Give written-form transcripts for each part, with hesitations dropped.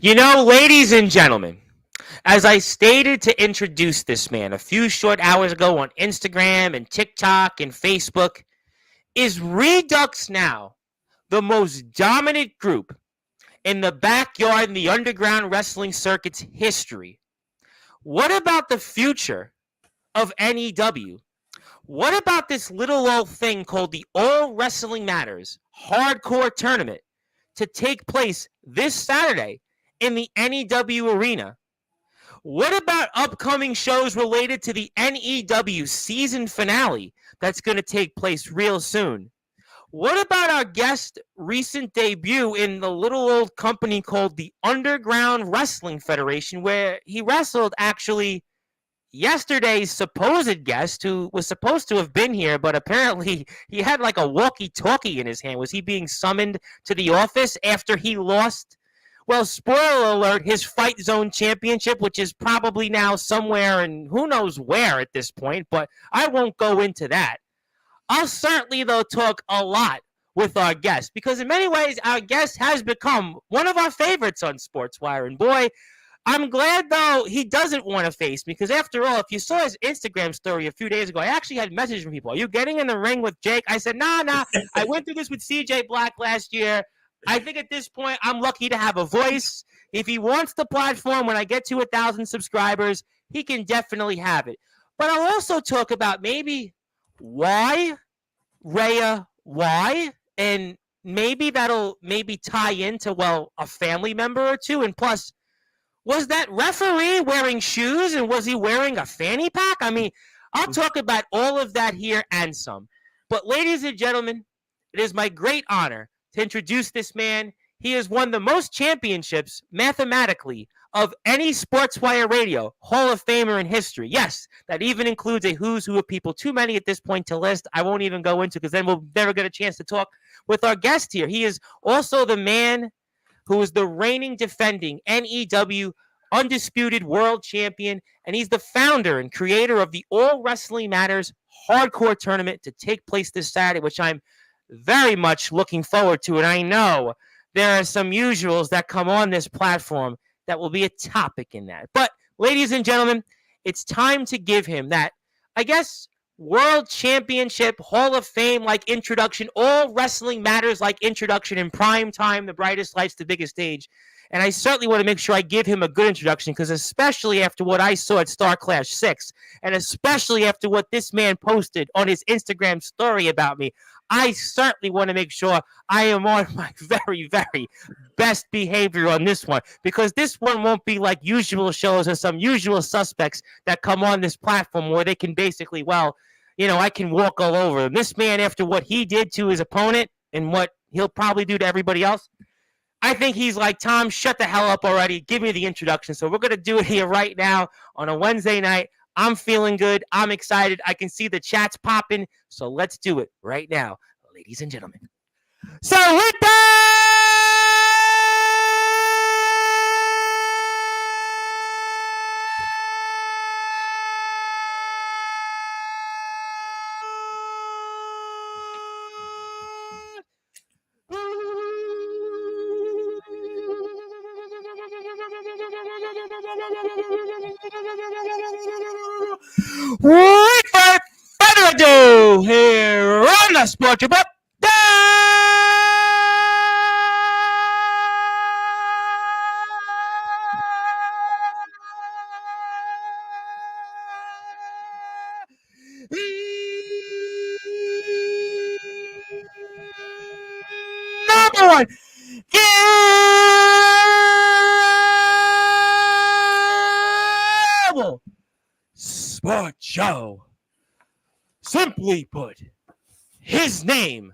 Ladies and gentlemen, as I stated to introduce this man a few short hours ago on Instagram and TikTok and Facebook, is Redux now the most dominant group in the backyard in the underground wrestling circuit's history? What about the future of NEW? What about this little old thing called the All Wrestling Matters Hardcore Tournament to take place this Saturday in the NEW Arena? What about upcoming shows related to the NEW season finale that's going to take place real soon? What about our guest recent debut in the little old company called the Underground Wrestling Federation, where he wrestled actually yesterday's supposed guest who was supposed to have been here, but apparently he had like a walkie-talkie in his hand. Was he being summoned to the office after he lost? Well, spoiler alert, his Fight Zone Championship, which is probably now somewhere in who knows where at this point, but I won't go into that. I'll certainly, though, talk a lot with our guest because in many ways our guest has become one of our favorites on Sportswire. And boy, I'm glad, though, he doesn't want to face me because, after all, if you saw his Instagram story a few days ago, I actually had messages from people. Are you getting in the ring with Jake? I said, nah. I went through this with CJ Black last year. I think at this point, I'm lucky to have a voice. If he wants the platform when I get to 1,000 subscribers, he can definitely have it. But I'll also talk about maybe why, Rhea, why? And maybe that'll tie into, well, a family member or two. And plus, was that referee wearing shoes and was he wearing a fanny pack? I mean, I'll talk about all of that here and some. But ladies and gentlemen, it is my great honor to introduce this man. He has won the most championships mathematically of any Sportswire Radio Hall of Famer in history. Yes, that even includes a who's who of people, too many at this point to list. I won't even go into because then we'll never get a chance to talk with our guest here. He is also the man who is the reigning defending NEW undisputed world champion, and he's the founder and creator of the All Wrestling Matters Hardcore Tournament to take place this Saturday, which I'm very much looking forward to. And I know there are some usuals that come on this platform that will be a topic in that. But, ladies and gentlemen, it's time to give him that, I guess, World Championship, Hall of Fame like introduction, All Wrestling Matters like introduction in prime time, the brightest lights, the biggest stage. And I certainly want to make sure I give him a good introduction because especially after what I saw at Star Clash 6, and especially after what this man posted on his Instagram story about me, I certainly want to make sure I am on my very, very best behavior on this one because this one won't be like usual shows or some usual suspects that come on this platform where they can basically, well, I can walk all over them. This man, after what he did to his opponent and what he'll probably do to everybody else, I think he's like, Tom, shut the hell up already. Give me the introduction. So we're going to do it here right now on a Wednesday night. I'm feeling good. I'm excited. I can see the chats popping. So let's do it right now, ladies and gentlemen. So with without further ado, here on the Sports Report, number one, Global Sports Show. Simply put, his name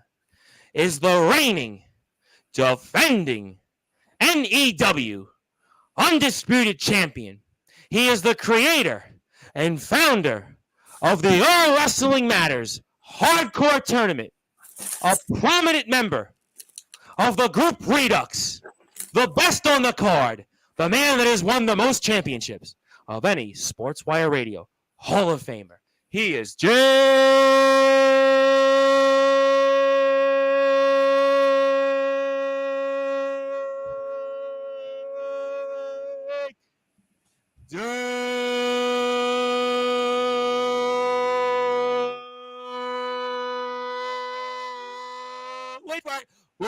is the reigning, defending NEW undisputed champion. He is the creator and founder of the All Wrestling Matters Hardcore Tournament, a prominent member of the group Redux, the best on the card, the man that has won the most championships of any Sportswire Radio Hall of Famer. He is The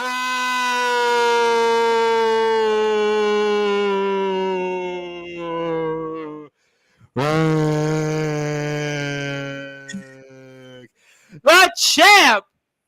champ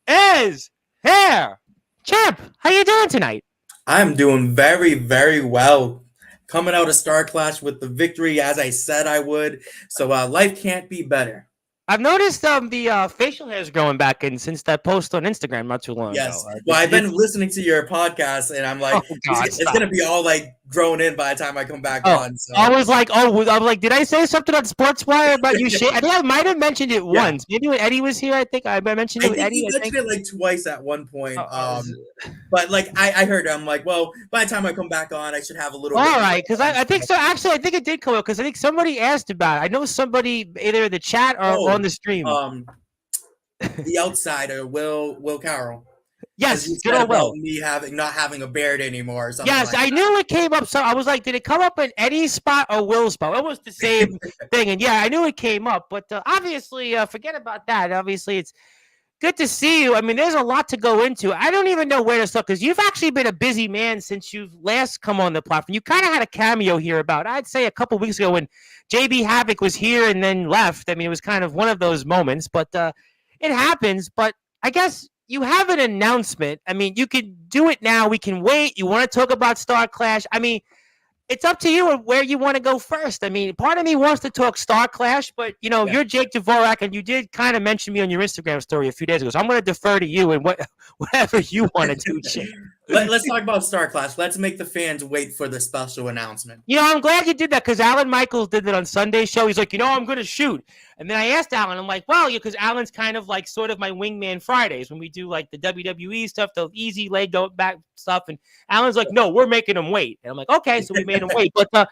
is here. Champ, how you doing tonight? I'm doing very, very well. Coming out of Star Clash with the victory as I said I would. So life can't be better. I've noticed the facial hair is growing back in since that post on Instagram not too long ago. Yes. Well, I've been listening to your podcast, and I'm Oh like, God, it's stop. gonna be all like grown in by the time I come back Oh, on. So I was like, I was like, did I say something on Sportswire about you? I think I might have mentioned it yeah, once. Maybe when Eddie was here, I think I mentioned I it with think Eddie. you I think. mentioned it like twice at one point. Uh, But like I heard it. I'm like, well, by the time I come back on, I should have a little bit All more right, because on I think stuff. so. Actually, I think it did come up because I think somebody asked about it. I know somebody either in the chat or on Oh, the stream. um, the outsider, Will Carroll, because you Yes, good said old about Will. me having not having a beard anymore or something Yes, like I knew it came up. So I was like, did it come up in Eddie's spot or Will's spot? It was the same thing. And yeah, I knew it came up. But obviously, forget about that. Obviously, it's good to see you. I mean, there's a lot to go into. I don't even know where to start because you've actually been a busy man since you've last come on the platform. You kind of had a cameo here about, I'd say, a couple weeks ago when JB Havoc was here and then left. I mean, it was kind of one of those moments, but it happens. But I guess you have an announcement. I mean, you could do it now. We can wait. You want to talk about Star Clash? I mean, it's up to you where you want to go first. I mean, part of me wants to talk Star Clash, but you know, that. you're Jake Dvorak, and you did kind of mention me on your Instagram story a few days ago. So I'm going to defer to you and whatever you want to do, Jake. Let's talk about Star Clash. Let's make the fans wait for the special announcement. You know, I'm glad you did that because Alan Michaels did that on Sunday's show. He's like, you know, I'm going to shoot. And then I asked Alan, I'm like, well, because Alan's kind of like sort of my wingman Fridays when we do like the WWE stuff, the easy leg go back stuff. And Alan's like, no, we're making him wait. And I'm like, okay, so we made him wait. But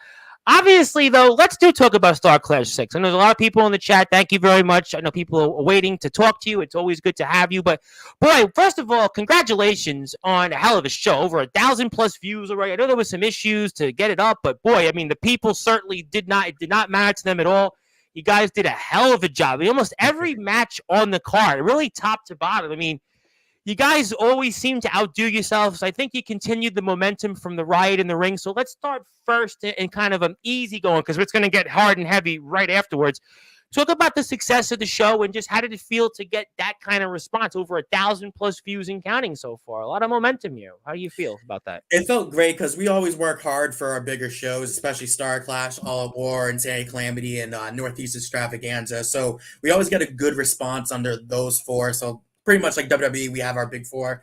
obviously, though, let's talk about Star Clash 6. I know there's a lot of people in the chat. Thank you very much. I know people are waiting to talk to you. It's always good to have you. But, boy, first of all, congratulations on a hell of a show. Over 1,000+ views already. I know there was some issues to get it up, but, boy, I mean, the people certainly it did not matter to them at all. You guys did a hell of a job. I mean, almost every match on the card, really top to bottom. I mean, you guys always seem to outdo yourselves. I think you continued the momentum from the Riot in the ring. So let's start first in kind of an easy going because it's going to get hard and heavy right afterwards. Talk about the success of the show and just how did it feel to get that kind of response? Over 1,000+ views and counting so far. A lot of momentum here. How do you feel about that? It felt great because we always work hard for our bigger shows, especially Star Clash, All Out War, Insanity Calamity, and Northeast Extravaganza. So we always get a good response under those four. So pretty much like WWE, we have our big four.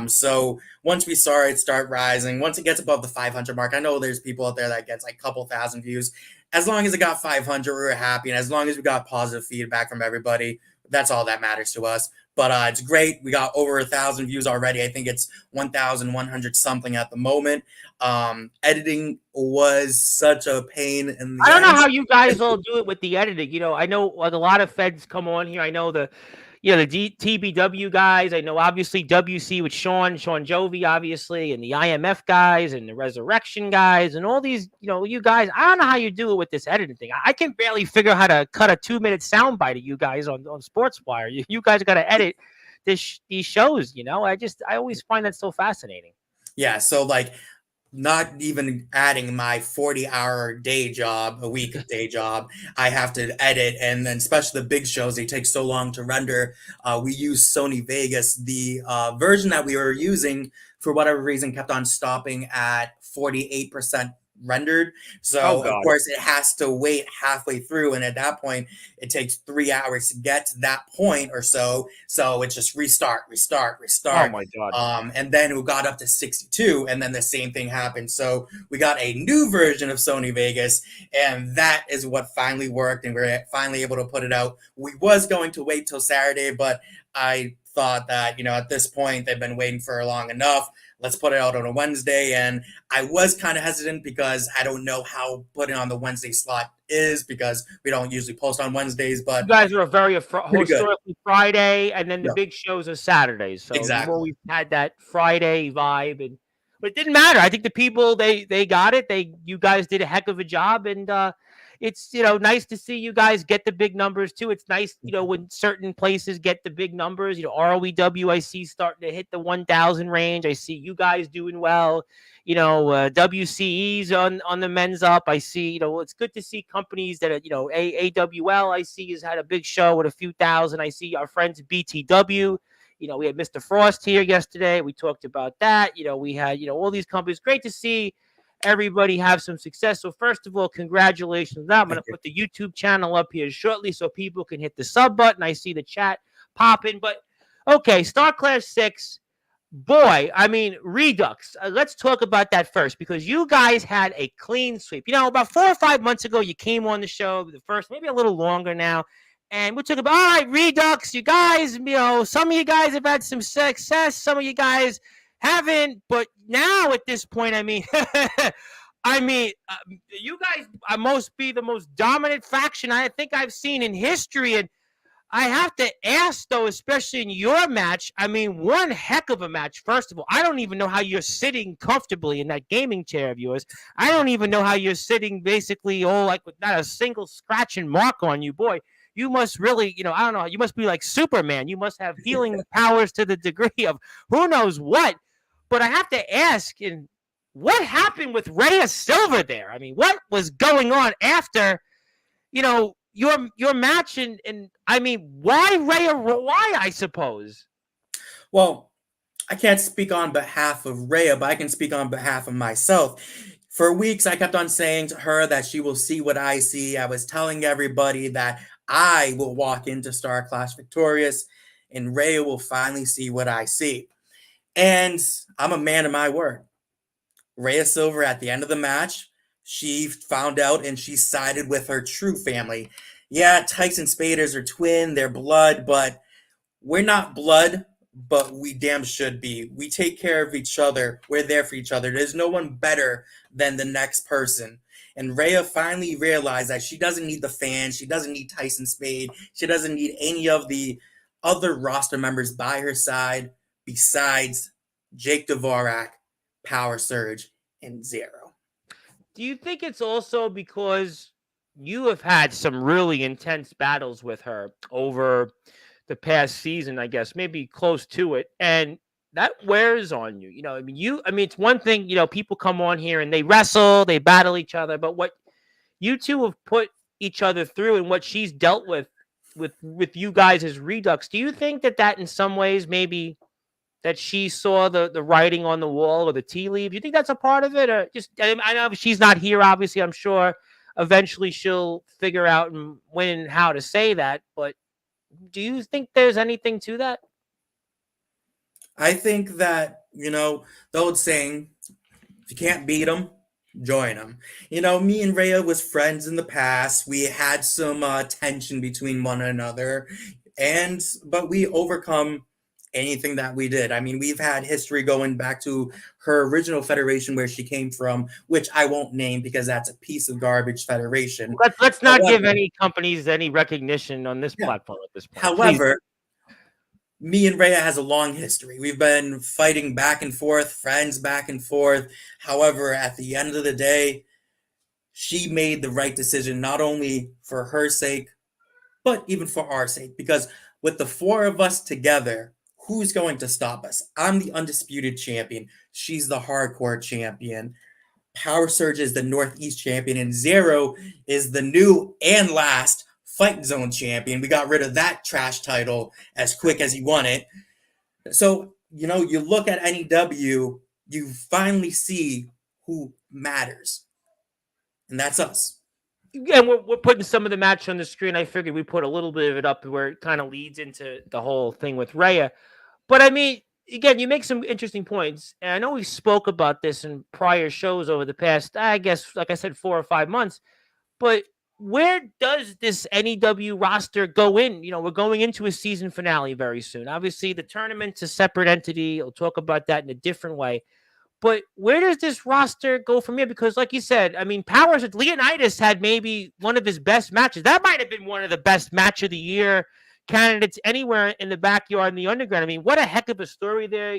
So once we saw it start rising, once it gets above the 500 mark, I know there's people out there that gets like a couple thousand views. As long as it got 500, we were happy. And as long as we got positive feedback from everybody, that's all that matters to us. But it's great. We got over 1,000 views already. I think it's 1,100 something at the moment. Editing was such a pain in the I don't know ass. how you guys all do it with the editing. You know, I know a lot of feds come on here. I know the TBW guys. I know obviously WC with Sean Jovi, obviously, and the IMF guys and the Resurrection guys and all these, you know, you guys. I don't know how you do it with this editing thing. I can barely figure out how to cut a 2-minute soundbite of you guys on Sportswire. You guys got to edit these shows, you know. I always find that so fascinating. Yeah, so like not even adding my 40-hour day job, a week day job, I have to edit. And then especially the big shows, they take so long to render. We use Sony Vegas. The version that we were using, for whatever reason, kept on stopping at 48% rendered. Oh So of God. course it has to wait halfway through. And at that point, it takes 3 hours to get to that point or so. So it's just restart. Oh my God. And then we got up to 62, and then the same thing happened. So we got a new version of Sony Vegas, and that is what finally worked, and we are finally able to put it out. We was going to wait till Saturday, but I thought that, you know, at this point, they've been waiting for long enough. Let's put it out on a Wednesday. And I was kind of hesitant because I don't know how putting on the Wednesday slot is because we don't usually post on Wednesdays, but You guys are a very pretty good. historically Friday, and then the Yeah, big shows are Saturdays. So you've exactly. always had that Friday vibe, but it didn't matter. I think the people they got it. You guys did a heck of a job, and it's nice to see you guys get the big numbers too. It's nice, when certain places get the big numbers. ROEW, I see starting to hit the 1,000 range. I see you guys doing well. WCE's on the men's up. I see, it's good to see companies that are, AWL, I see, has had a big show with a few thousand. I see our friends at BTW. We had Mr. Frost here yesterday. We talked about that. We had, all these companies. Great to see everybody have some success. So first of all, congratulations. Now I'm going to put the YouTube channel up here shortly so people can hit the sub button. I see the chat popping. But okay, Star Clash 6. Boy, I mean, Redux. Let's talk about that first, because you guys had a clean sweep. About 4 or 5 months ago, you came on the show, the first, maybe a little longer now, and we're talking about, all right, Redux, you guys, some of you guys have had some success, some of you guys haven't, but now at this point, I mean, you guys must be the most dominant faction I think I've seen in history, and I have to ask, though, especially in your match, I mean, one heck of a match. First of all, I don't even know how you're sitting comfortably in that gaming chair of yours. I don't even know how you're sitting basically all like with not a single scratch and mark on you. Boy, you must really, I don't know, you must be like Superman. You must have healing powers to the degree of who knows what. But I have to ask, and what happened with Rhea Silver there? I mean, what was going on after, your match, and I mean, why Rhea? Why, I suppose? Well, I can't speak on behalf of Rhea, but I can speak on behalf of myself. For weeks, I kept on saying to her that she will see what I see. I was telling everybody that I will walk into Star Clash victorious, and Rhea will finally see what I see. And I'm a man of my word. Rhea Silver, at the end of the match, she found out and she sided with her true family. Yeah, Tyson Spaders are twin, they're blood, but we're not blood, but we damn should be. We take care of each other. We're there for each other. There's no one better than the next person. And Rhea finally realized that she doesn't need the fans. She doesn't need Tyson Spade. She doesn't need any of the other roster members by her side besides Jake Dvorak, Power Surge, and Zero. Do you think it's also because you have had some really intense battles with her over the past season, I guess, maybe close to it, and that wears on you? I mean, it's one thing, people come on here and they wrestle, they battle each other, but what you two have put each other through and what she's dealt with you guys as Redux, do you think that in some ways maybe that she saw the writing on the wall or the tea leaves? You think that's a part of it? Or just, I know she's not here, obviously. I'm sure eventually she'll figure out when and how to say that. But do you think there's anything to that? I think that, the old saying, if you can't beat them, join them. Me and Rhea was friends in the past. We had some tension between one another, but we overcome anything that we did. I mean, we've had history going back to her original federation where she came from, which I won't name because that's a piece of garbage federation. Let's not give any companies any recognition on this platform at this point. However, me and Rhea has a long history. We've been fighting back and forth, friends back and forth. However, at the end of the day, she made the right decision, not only for her sake, but even for our sake. Because with the four of us together, who's going to stop us? I'm the undisputed champion. She's the hardcore champion. Power Surge is the Northeast champion. And Zero is the new and last Fight Zone champion. We got rid of that trash title as quick as he won it. So, you look at NEW, you finally see who matters. And that's us. And we're putting some of the match on the screen. I figured we put a little bit of it up where it kind of leads into the whole thing with Rhea. But I mean, again, you make some interesting points. And I know we spoke about this in prior shows over the past, I guess, like I said, 4 or 5 months. But where does this NEW roster go in? We're going into a season finale very soon. Obviously, the tournament's a separate entity. We'll talk about that in a different way. But where does this roster go from here? Because like you said, I mean, Leonidas had maybe one of his best matches. That might have been one of the best match of the year candidates anywhere in the backyard in the underground. I mean, what a heck of a story there.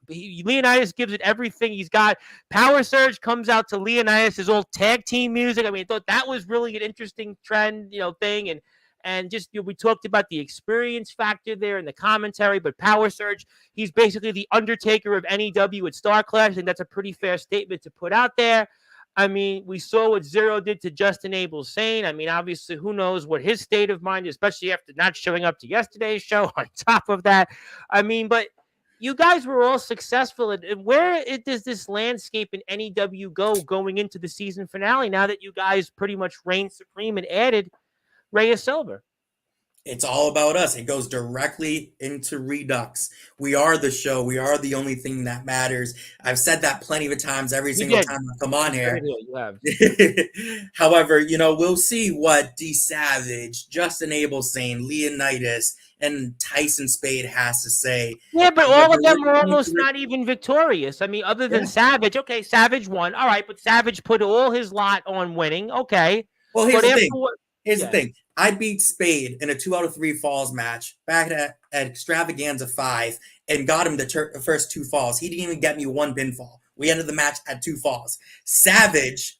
Leonidas gives it everything he's got. Power Surge comes out to Leonidas, his old tag team music. I mean, I thought that was really an interesting trend, thing. And just we talked about the experience factor there in the commentary, but Power Surge, he's basically the Undertaker of NEW at Star Clash. I think that's a pretty fair statement to put out there. I mean, we saw what Zero did to Justin Abel Sane. I mean, obviously, who knows what his state of mind is, especially after not showing up to yesterday's show on top of that. I mean, but you guys were all successful. And where does this landscape in NEW go going into the season finale now that you guys pretty much reigned supreme and added Rhea Silver? It's all about us. It goes directly into Redux. We are the show. We are the only thing that matters. I've said that plenty of times every single time I come on here. You have. However, we'll see what D Savage, Justin Abelsane, Leonidas, and Tyson Spade has to say. Yeah, but all of them are almost not even victorious. I mean, other than Savage. Okay, Savage won. All right, but Savage put all his lot on winning. Okay. Well, here's the thing. Here's the thing. I beat Spade in a 2 out of 3 falls match back at Extravaganza 5 and got him the first 2 falls. He didn't even get me 1 pinfall. We ended the match at 2 falls. Savage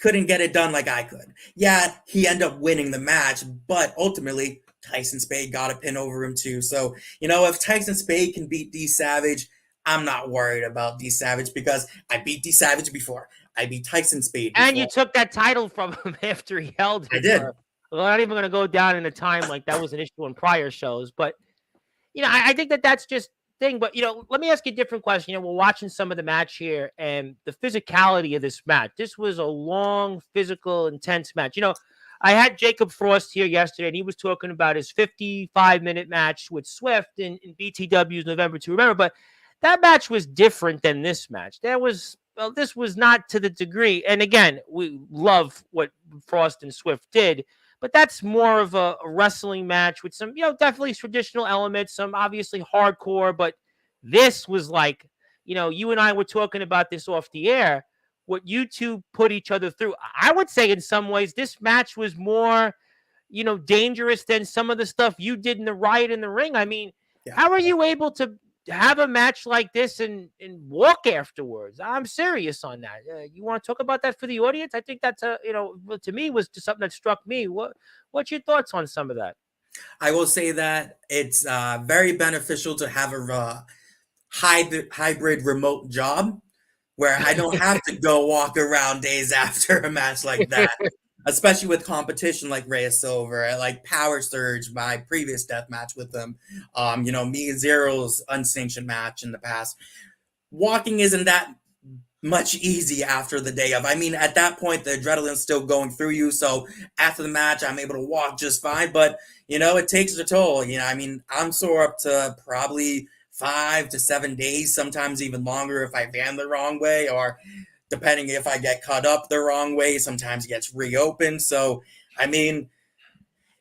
couldn't get it done like I could. Yeah, he ended up winning the match, but ultimately Tyson Spade got a pin over him too. So, if Tyson Spade can beat D Savage, I'm not worried about D Savage because I beat D Savage before. I beat Tyson Spade before. And you took that title from him after he held it. I did. We're not even going to go down in a time like that was an issue in prior shows. But, I think that's just thing. But, let me ask you a different question. We're watching some of the match here and the physicality of this match. This was a long, physical, intense match. I had Jacob Frost here yesterday, and he was talking about his 55-minute match with Swift in BTW's November 2. Remember, but that match was different than this match. This was not to the degree. And again, we love what Frost and Swift did. But that's more of a wrestling match with some, definitely traditional elements, some obviously hardcore. But this was like, you and I were talking about this off the air, what you two put each other through. I would say in some ways this match was more, dangerous than some of the stuff you did in the Riot in the Ring. I mean, how are you able to have a match like this and walk afterwards? I'm serious on that. You want to talk about that for the audience? I think that's to me was just something that struck me. What's your thoughts on some of that? I will say that it's very beneficial to have a hybrid remote job where I don't have to go walk around days after a match like that. Especially with competition like Rhea Silver, like Power Surge, my previous death match with them. Me and Zero's unsanctioned match in the past. Walking isn't that much easy after the day of. I mean, at that point, the adrenaline's still going through you. So after the match, I'm able to walk just fine. But, it takes a toll. I'm sore up to probably 5 to 7 days, sometimes even longer if I ran the wrong way or depending if I get cut up the wrong way, sometimes it gets reopened. So, I mean,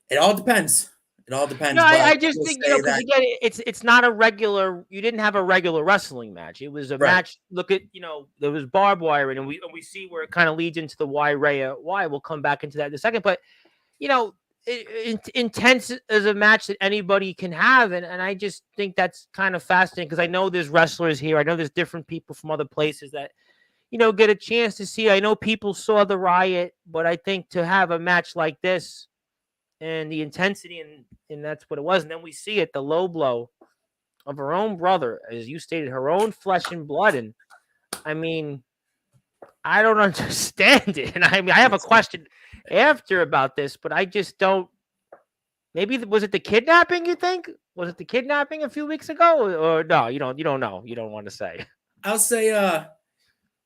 it all depends. It all depends. No, I just think, because again, it's not a regular, you didn't have a regular wrestling match. It was a match. Look at, there was barbed wire and we see where it kind of leads into the why. We'll come back into that in a second. But, intense as a match that anybody can have. And I just think that's kind of fascinating because I know there's wrestlers here. I know there's different people from other places that, get a chance to see. I know people saw the Riot, but I think to have a match like this and the intensity, and that's what it was. And then we see it, the low blow of her own brother, as you stated, her own flesh and blood. And I mean, I don't understand it. And I mean, I have a question after about this, but I just don't. Maybe was it the kidnapping? You think was it the kidnapping a few weeks ago, or no? You don't know. You don't want to say. I'll say,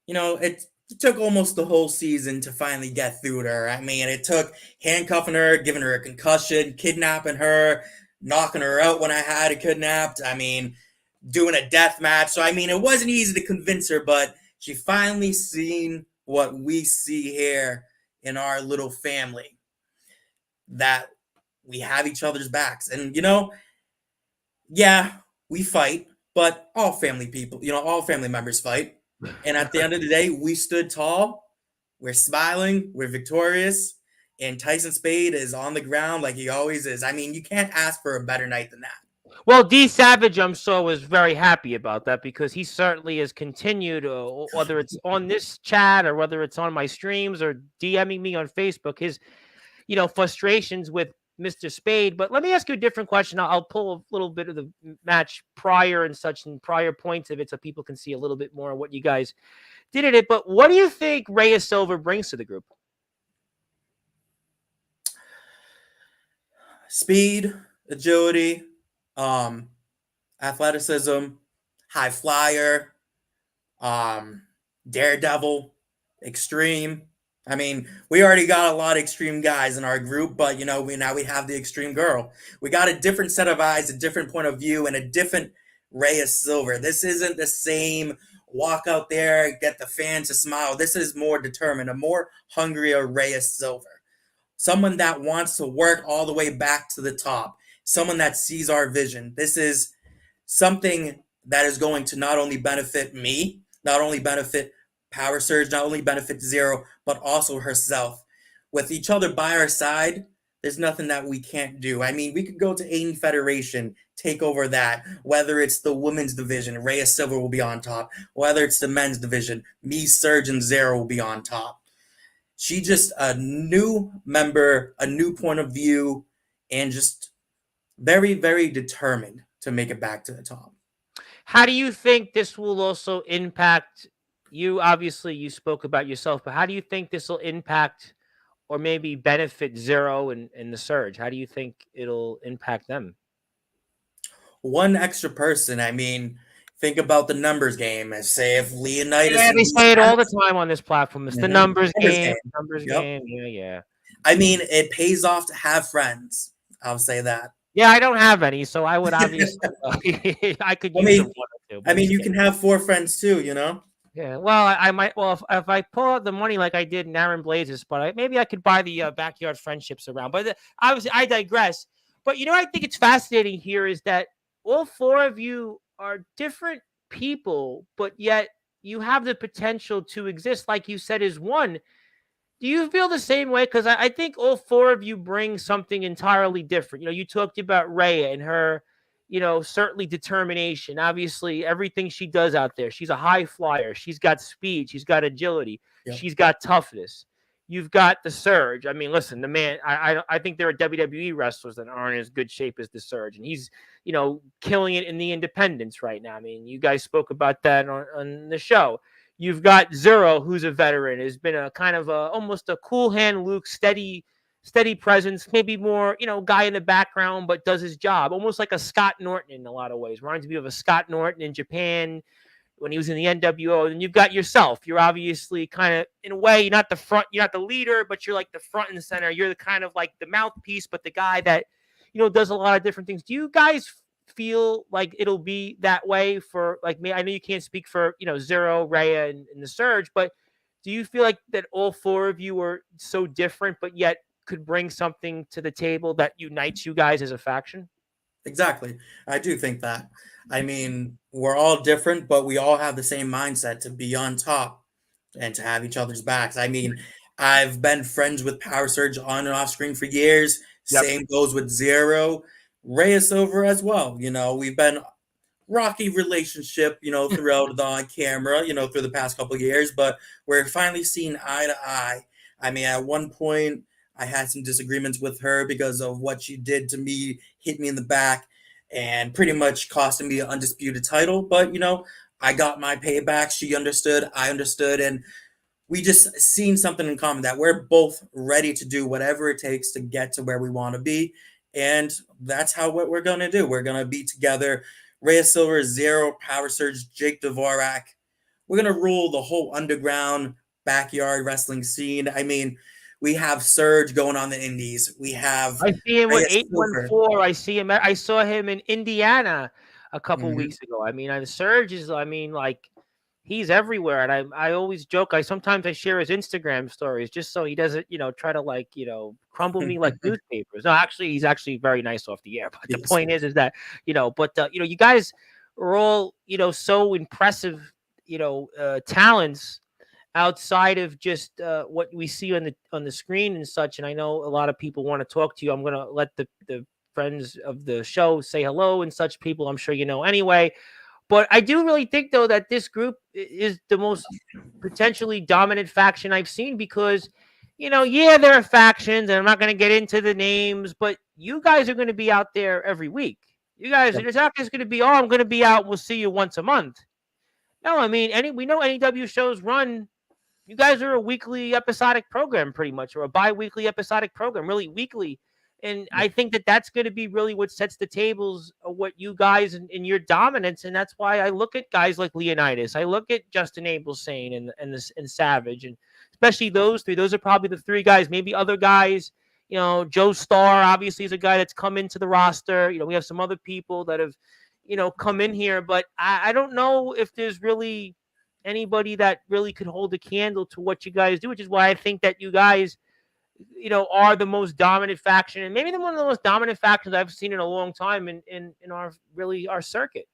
it took almost the whole season to finally get through to her. I mean, it took handcuffing her, giving her a concussion, kidnapping her, knocking her out when I had her kidnapped. I mean, doing a death match. So, I mean, it wasn't easy to convince her, but she finally seen what we see here in our little family, that we have each other's backs. And, yeah, we fight, but all family people, all family members fight. And at the end of the day, we stood tall. We're smiling. We're victorious. and Tyson Spade is on the ground like he always is. I mean, you can't ask for a better night than that. Well, D Savage, I'm sure, was very happy about that because he certainly has continued, whether it's on this chat or whether it's on my streams or DMing me on Facebook, his frustrations with Mr. Spade. But let me ask you a different question. I'll pull a little bit of the match prior and such and prior points of it so people can see a little bit more of what you guys did at it. But what do you think Rhea Silver brings to the group? Speed, agility, athleticism, high flyer, daredevil, extreme. I mean, we already got a lot of extreme guys in our group, but now we have the extreme girl. We got a different set of eyes, a different point of view, and a different Rhea Silver. This isn't the same walk out there, get the fans to smile. This is more determined, a more hungrier Rhea Silver. Someone that wants to work all the way back to the top. Someone that sees our vision. This is something that is going to not only benefit me, not only benefit Power Surge, not only benefit Zero, but also herself. With each other by our side, there's nothing that we can't do. I mean, we could go to Aiden Federation, take over that. Whether it's the women's division, Rhea Silver will be on top. Whether it's the men's division, me, Surge, and Zero will be on top. She just a new member, a new point of view, and just very, very determined to make it back to the top. How do you think this will also impact you? Obviously, you spoke about yourself, but how do you think this will impact or maybe benefit Zero and the Surge? How do you think it'll impact them? One extra person. I mean, think about the numbers game. I say if Leonidas Yeah, and they say it all the Leonidas, time on this platform. It's the mhm, numbers numbers game. game. Numbers Yep. game. Yeah, yeah. I mean, it pays off to have friends. I'll say that. Yeah, I don't have any, so I would obviously I could I use a mean, one or two, I but mean, just you kidding. can have 4 friends too. Yeah, well, I might. Well, if I pull out the money like I did in Aaron Blazes, but maybe I could buy the backyard friendships around. But obviously, I digress. But I think it's fascinating here is that all four of you are different people, but yet you have the potential to exist, like you said, as one. Do you feel the same way? Because I think all four of you bring something entirely different. You talked about Rhea and her, certainly determination. Obviously, everything she does out there. She's a high flyer. She's got speed. She's got agility. Yep. She's got toughness. You've got the Surge. I mean, listen, the man. I think there are WWE wrestlers that aren't in as good shape as the Surge, and he's killing it in the independents right now. I mean, you guys spoke about that on the show. You've got Zero, who's a veteran, has been a kind of almost a cool hand Luke, steady presence, maybe more, guy in the background, but does his job. Almost like a Scott Norton in a lot of ways. Reminds me of a Scott Norton in Japan when he was in the NWO. And you've got yourself. You're obviously kind of, in a way, you're not the leader, but you're like the front and center. You're the kind of like the mouthpiece, but the guy that, does a lot of different things. Do you guys feel like it'll be that way for like me? I know you can't speak for Zero, Rhea, and the Surge, but do you feel like that all four of you are so different, but yet could bring something to the table that unites you guys as a faction? Exactly. I do think that. I mean, we're all different, but we all have the same mindset to be on top and to have each other's backs. I mean, I've been friends with Power Surge on and off screen for years. Yep. Same goes with Zero. Rhea Silver as well. We've been rocky relationship, throughout the on camera, through the past couple of years, but we're finally seeing eye to eye. I mean, at one point, I had some disagreements with her because of what she did to me, hit me in the back, and pretty much costing me an undisputed title. But, I got my payback. She understood, I understood, and we just seen something in common that we're both ready to do whatever it takes to get to where we want to be. And that's what we're going to do. We're going to be together. Rhea Silver, Zero, Power Surge, Jake Dvorak. We're going to rule the whole underground backyard wrestling scene. I mean, we have Surge going on the indies. We have I see him with Rhea Silver. 814. I see him. I saw him in Indiana a couple Mhm. weeks ago. I mean, the Surge is. I mean, like he's everywhere, and I always joke. I share his Instagram stories just so he doesn't try to like crumble me like newspapers. No, actually, he's actually very nice off the air. But the Yes. point is that you guys are all so impressive talents. outside of just what we see on the screen and such. And I know a lot of people want to talk to you. I'm going to let the friends of the show say hello and such people I'm sure you know anyway. But I do really think, though, that this group is the most potentially dominant faction I've seen because, yeah, there are factions, and I'm not going to get into the names, but you guys are going to be out there every week. You guys, it's not just going to be, oh, I'm going to be out. We'll see you once a month. No, I mean, we know NEW shows run. You guys are a weekly episodic program, pretty much, or a bi-weekly episodic program, really weekly. And I think that that's going to be really what sets the tables of what you guys and your dominance. And that's why I look at guys like Leonidas. I look at Justin Abel-Sane and Savage, and especially those three. Those are probably the three guys. Maybe other guys, Joe Starr obviously is a guy that's come into the roster. We have some other people that have, come in here. But I don't know if there's really anybody that really could hold a candle to what you guys do, which is why I think that you guys, are the most dominant faction, and maybe one of the most dominant factions I've seen in a long time in our circuit.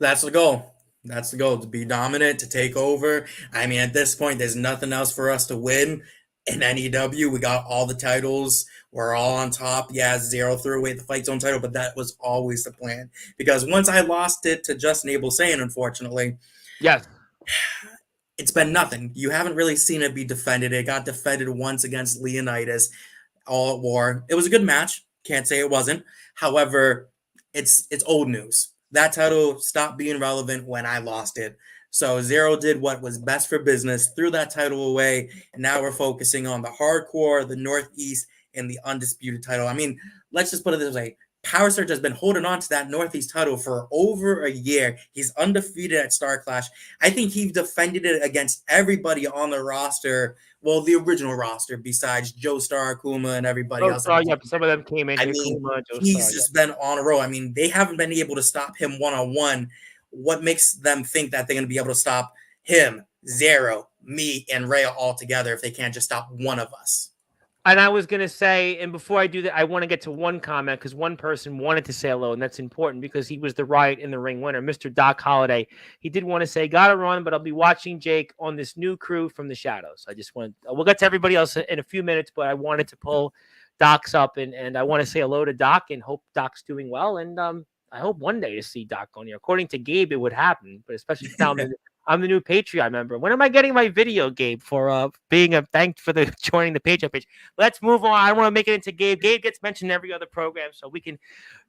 That's the goal. That's the goal, to be dominant, to take over. I mean, at this point, there's nothing else for us to win in NEW. We got all the titles. We're all on top. Yeah, Zero threw away the Fight Zone title, but that was always the plan. Because once I lost it to Justin Abel-Sane, unfortunately, yes, it's been nothing. You haven't really seen it be defended. It got defended once against Leonidas, all at war. It was a good match. Can't say it wasn't. However, it's old news. That title stopped being relevant when I lost it. So Zero did what was best for business, threw that title away, and now we're focusing on the hardcore, the Northeast, and the undisputed title. I mean, let's just put it this way. Power Surge has been holding on to that Northeast title for over a year. He's undefeated at Star Clash. I think he defended it against everybody on the roster. Well, the original roster, besides Joe Star, Kuma, and everybody else. Yep, some of them came in. I mean, he's just been on a roll. I mean, they haven't been able to stop him one-on-one. What makes them think that they're going to be able to stop him, Zero, me, and Rhea all together if they can't just stop one of us? And I was going to say, and before I do that, I want to get to one comment because one person wanted to say hello, and that's important because he was the Riot in the Ring winner, Mr. Doc Holliday. He did want to say, gotta run, but I'll be watching Jake on this new crew from the shadows. I just want, we'll get to everybody else in a few minutes, but I wanted to pull Doc's up, and I want to say hello to Doc and hope Doc's doing well. And I hope one day to see Doc on here. According to Gabe, it would happen, but especially now I'm the new Patreon member. When am I getting my video, Gabe, for being thanked for the joining the Patreon page? Let's move on. I don't want to make it into Gabe. Gabe gets mentioned in every other program, so we can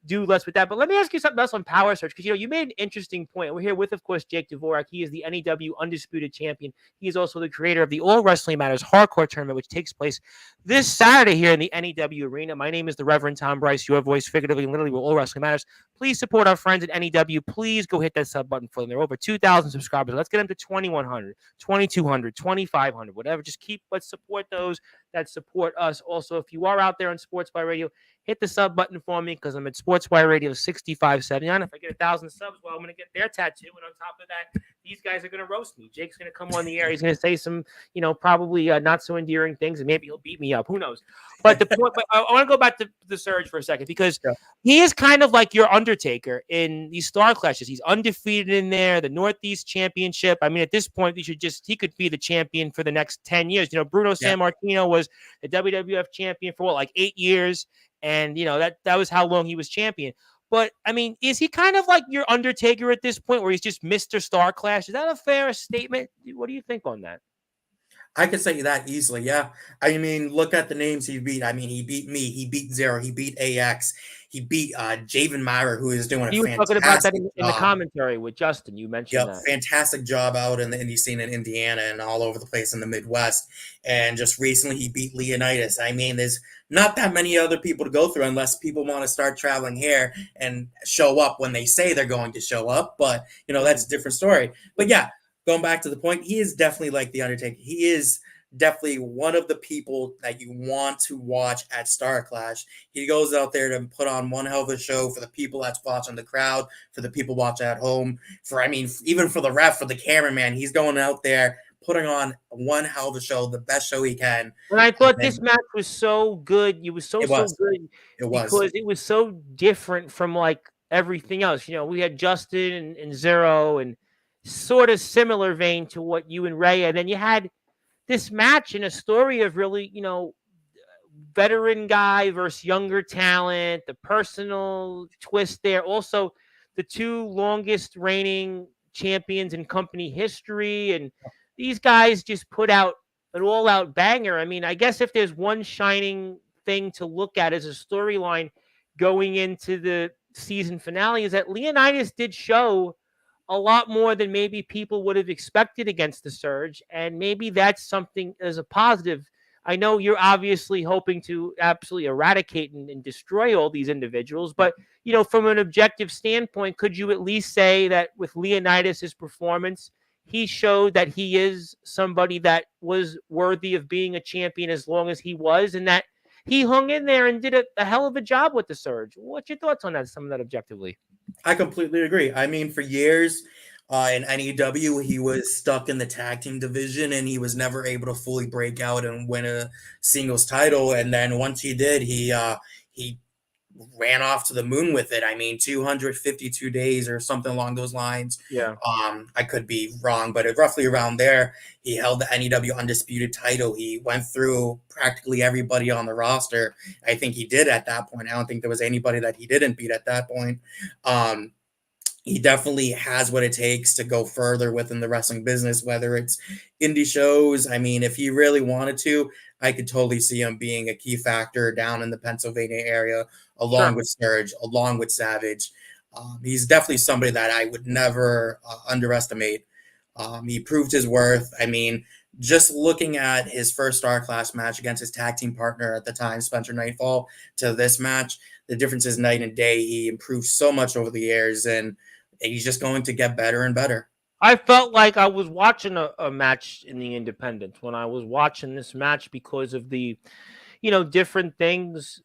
do less with that. But let me ask you something else on Power Surge, because you made an interesting point. We're here with, of course, Jake Dvorak. He is the NEW Undisputed Champion. He is also the creator of the All Wrestling Matters Hardcore Tournament, which takes place this Saturday here in the NEW Arena. My name is the Reverend Tom Bryce, your voice, figuratively and literally, with All Wrestling Matters. Please support our friends at NEW. Please go hit that sub button for them. They're over 2,000 subscribers. Let's get them to 2,100, 2,200, 2,500, whatever. Let's support those that support us. Also, if you are out there on Sportzwire Radio, hit the sub button for me because I'm at Sportzwire Radio 6579. If I get 1,000 subs, well, I'm going to get their tattoo. And on top of that, these guys are going to roast me. Jake's going to come on the air. He's going to say some, probably not so endearing things, and maybe he'll beat me up. Who knows? But the point, but I want to go back to the Surge for a second because he is kind of like your Undertaker in these Star Clashes. He's undefeated in there, the Northeast Championship. I mean, at this point, he could be the champion for the next 10 years. Bruno Sammartino was the WWF champion for 8 years. And, that was how long he was champion. But, I mean, is he kind of like your Undertaker at this point where he's just Mr. Star Clash? Is that a fair statement? What do you think on that? I could say that easily, yeah. I mean, look at the names he beat. I mean, he beat me. He beat Zero. He beat AX. He beat Javen Myra, who is doing a fantastic job. You were talking about that in the commentary with Justin. You mentioned that. Fantastic job out in the indie scene in Indiana and all over the place in the Midwest. And just recently, he beat Leonidas. I mean, there's not that many other people to go through unless people want to start traveling here and show up when they say they're going to show up. But, that's a different story. But, yeah. Going back to the point, he is definitely like The Undertaker. He is definitely one of the people that you want to watch at Star Clash. He goes out there to put on one hell of a show for the people that's watching, the crowd, for the people watching at home, even for the ref, for the cameraman. He's going out there putting on one hell of a show, the best show he can. And I thought this match was so good. It was so good. It was. Because it was so different from everything else. We had Justin and Zero and sort of similar vein to what you and Ray, and then you had this match and a story of really, veteran guy versus younger talent, the personal twist there. Also, the two longest reigning champions in company history. And these guys just put out an all out banger. I mean, I guess if there's one shining thing to look at as a storyline going into the season finale, is that Leonidas did show a lot more than maybe people would have expected against the Surge. And maybe that's something as a positive. I know you're obviously hoping to absolutely eradicate and destroy all these individuals, but from an objective standpoint, could you at least say that with Leonidas' performance, he showed that he is somebody that was worthy of being a champion as long as he was, and that he hung in there and did a hell of a job with the Surge? What's your thoughts on that? Some of that objectively. I completely agree. I mean, for years in NEW, he was stuck in the tag team division and he was never able to fully break out and win a singles title. And then once he did, he ran off to the moon with it. I mean, 252 days or something along those lines. Yeah. I could be wrong, but roughly around there, he held the NEW Undisputed title. He went through practically everybody on the roster. I think he did at that point. I don't think there was anybody that he didn't beat at that point. He definitely has what it takes to go further within the wrestling business, whether it's indie shows. I mean, if he really wanted to, I could totally see him being a key factor down in the Pennsylvania area, along with Surge, along with Savage. He's definitely somebody that I would never underestimate. He proved his worth. I mean, just looking at his first Star Class match against his tag team partner at the time, Spencer Nightfall, to this match, the difference is night and day. He improved so much over the years, and he's just going to get better and better. I felt like I was watching a match in the Independents when I was watching this match because of the, different things,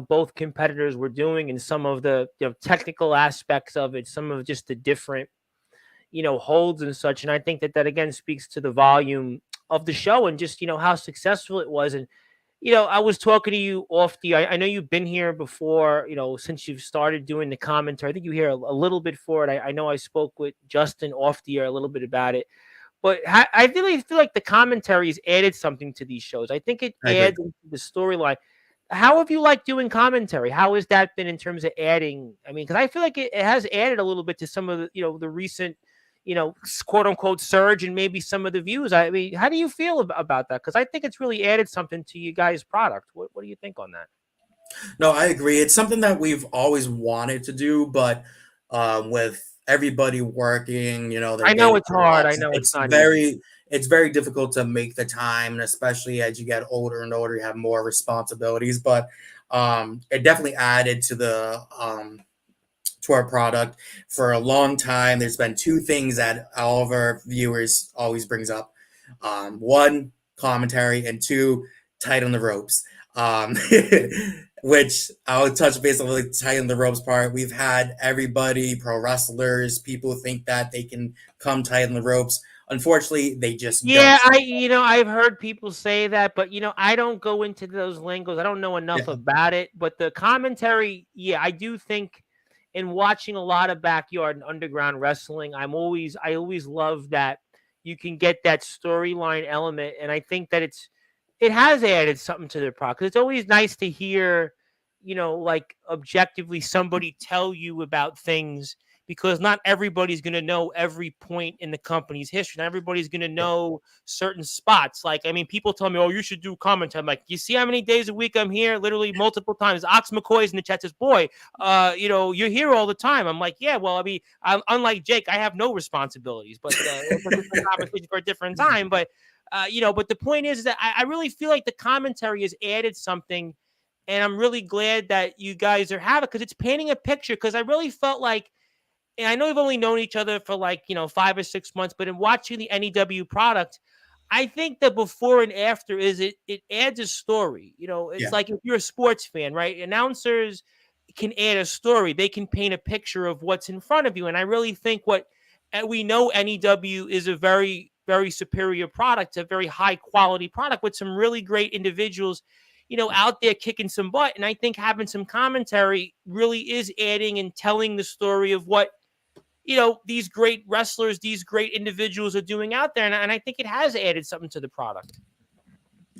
both competitors were doing and some of the technical aspects of it, some of just the different, holds and such. And I think that again speaks to the volume of the show and just, how successful it was. And I was talking to you off I know you've been here before, since you've started doing the commentary. I think you hear a little bit for it. I know I spoke with Justin off the air a little bit about it. But I really feel like the commentary has added something to these shows. I think it adds into the storyline. How have you liked doing commentary? How has that been in terms of adding? I mean, because I feel like it has added a little bit to some of the, the recent quote unquote surge and maybe some of the views. I mean, how do you feel about that? Because I think it's really added something to you guys' product. What do you think on that? No, I agree. It's something that we've always wanted to do, but with everybody working, their I know daily it's hard. I jobs, know it's not very easy. it's very difficult to make the time, and especially as you get older and older, you have more responsibilities. But it definitely added to our product for a long time. There's been two things that all of our viewers always brings up. One, commentary, and two, tight on the ropes. Which I'll touch base on the tight on the ropes part. We've had everybody, pro wrestlers, people think that they can come tight on the ropes. Unfortunately, they just Yeah, don't. I've heard people say that, but I don't go into those lingos. I don't know enough Yeah. about it. But the commentary, yeah, I do think in watching a lot of backyard and underground wrestling, I always love that you can get that storyline element, and I think that it has added something to the product. It's always nice to hear, like objectively somebody tell you about things because not everybody's going to know every point in the company's history. Not everybody's going to know certain spots. Like, I mean, people tell me, oh, you should do commentary. I'm like, you see how many days a week I'm here? Literally multiple times. Ox McCoy's in the chat says, boy, you're here all the time. I'm like, yeah, well, I mean, unlike Jake, I have no responsibilities, but it's a different conversation for a different time. But, but the point is that I really feel like the commentary has added something. And I'm really glad that you guys are having it because it's painting a picture. Because I really felt like, and I know we've only known each other for 5 or 6 months, but in watching the NEW product, I think the before and after it adds a story. It's like if you're a sports fan, right? Announcers can add a story. They can paint a picture of what's in front of you. And I really think we know NEW is a very, very superior product, a very high quality product with some really great individuals out there kicking some butt. And I think having some commentary really is adding and telling the story of what these great wrestlers, these great individuals are doing out there. And I think it has added something to the product.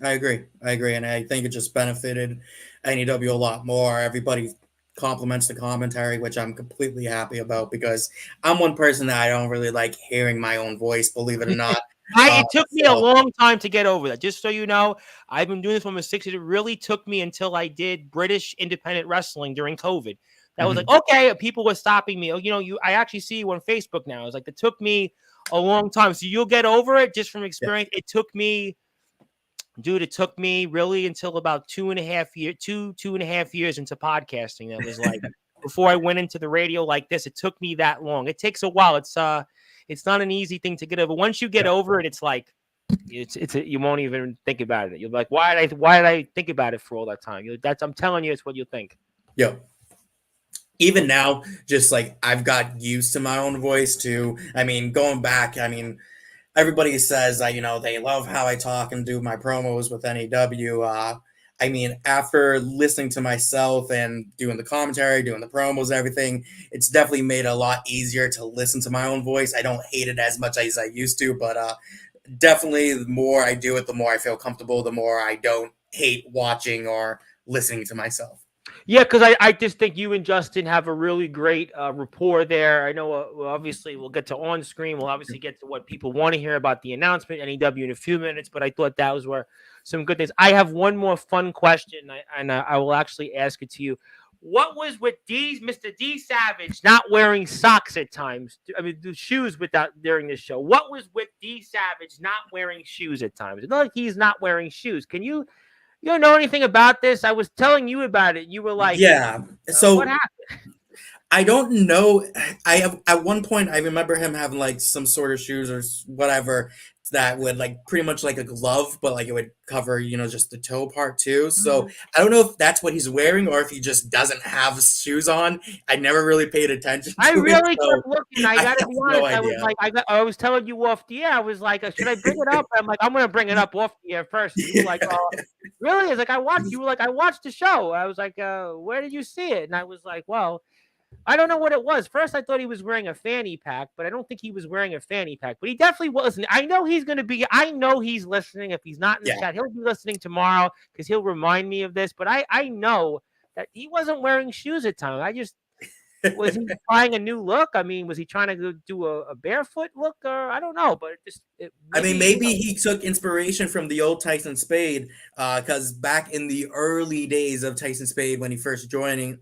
I agree. And I think it just benefited NEW a lot more. Everybody compliments the commentary, which I'm completely happy about because I'm one person that I don't really like hearing my own voice, believe it or not. It took me a So long time to get over that. Just so you know, I've been doing this from a 60. It really took me until I did British independent wrestling during COVID. That was like, okay, people were stopping me. I actually see you on Facebook now. It's like, it took me a long time. So you'll get over it just from experience. It took me really until about 2.5 years into podcasting. That was like before I went into the radio like this. It took me that long. It takes a while. It's not an easy thing to get over. Once you get over it, it's like you won't even think about it. You're like, why did I think about it for all that time? I'm telling you, it's what you think. Yeah. Even now, just like I've got used to my own voice too. I mean, going back, everybody says that they love how I talk and do my promos with NEW. After listening to myself and doing the commentary, doing the promos, everything, it's definitely made it a lot easier to listen to my own voice. I don't hate it as much as I used to, but definitely the more I do it, the more I feel comfortable, the more I don't hate watching or listening to myself. Yeah, because I just think you and Justin have a really great rapport there. I know, obviously, we'll get to on screen. We'll obviously get to what people want to hear about the announcement, NEW, in a few minutes. But I thought those were some good things. I have one more fun question, and I will actually ask it to you. What was with Mr. D Savage not wearing socks at times? I mean, the shoes during this show. What was with D Savage not wearing shoes at times? It's not like he's not wearing shoes. You don't know anything about this? I was telling you about it. You were like, yeah. So what happened? I don't know. At one point I remember him having like some sort of shoes or whatever that would like pretty much like a glove, but like it would cover just the toe part too. So I don't know if that's what he's wearing or if he just doesn't have shoes on. I never really paid attention. I really so kept looking. I gotta be honest. no I was like, I was telling you off the air. I was like, should I bring it up? I'm like, I'm gonna bring it up off the air first. And you were like, oh, really? It's like I watched. You were like, I watched the show. I was like, where did you see it? And I was like, well, I don't know what it was. First, I thought he was wearing a fanny pack, but I don't think he was wearing a fanny pack. But he definitely wasn't. I know he's going to be. I know he's listening. If he's not in the chat, he'll be listening tomorrow because he'll remind me of this. But I know that he wasn't wearing shoes at times. Was he trying a new look? I mean, was he trying to do a barefoot look, or I don't know. But maybe he took inspiration from the old Tyson Spade, because back in the early days of Tyson Spade when he first joined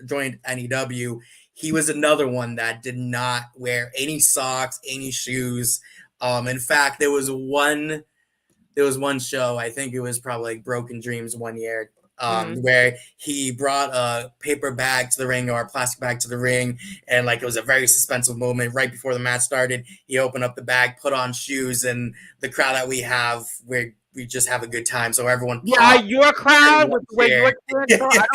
NEW. He was another one that did not wear any socks, any shoes. In fact, there was one show, I think it was probably like Broken Dreams one year, where he brought a paper bag to the ring or a plastic bag to the ring, and like it was a very suspenseful moment. Right before the match started, he opened up the bag, put on shoes, and the crowd that we have, we just have a good time. So everyone, your crowd with the way your I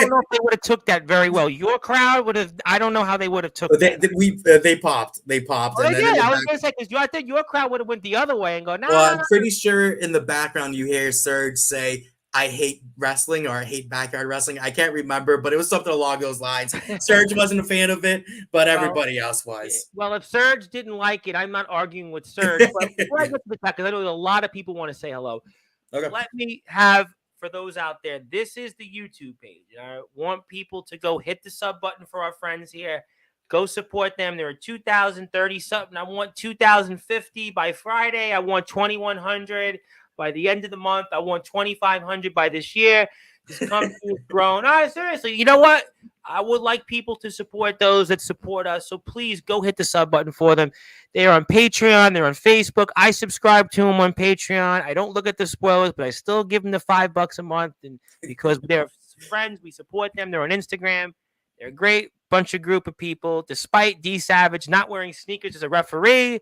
don't know if they would have took that very well. Your crowd would have. I don't know how they would have took that. They popped. Oh, they did. I was gonna say because I think your crowd would have went the other way and go. No. Well, I'm pretty sure in the background you hear Serge say, "I hate wrestling" or "I hate backyard wrestling." I can't remember, but it was something along those lines. Serge wasn't a fan of it, but everybody else was. Well, if Serge didn't like it, I'm not arguing with Serge. But before I get to the chat, because I know a lot of people want to say hello. Okay. Let me have, for those out there, this is the YouTube page. I want people to go hit the sub button for our friends here. Go support them. There are 2,030 something. I want 2,050 by Friday. I want 2,100 by the end of the month. I want 2,500 by this year. This company has grown. Seriously, you know what? I would like people to support those that support us. So please go hit the sub button for them. They're on Patreon. They're on Facebook. I subscribe to them on Patreon. I don't look at the spoilers, but I still give them the $5 a month. And because they're friends, we support them. They're on Instagram. They're a great group of people. Despite D Savage not wearing sneakers as a referee,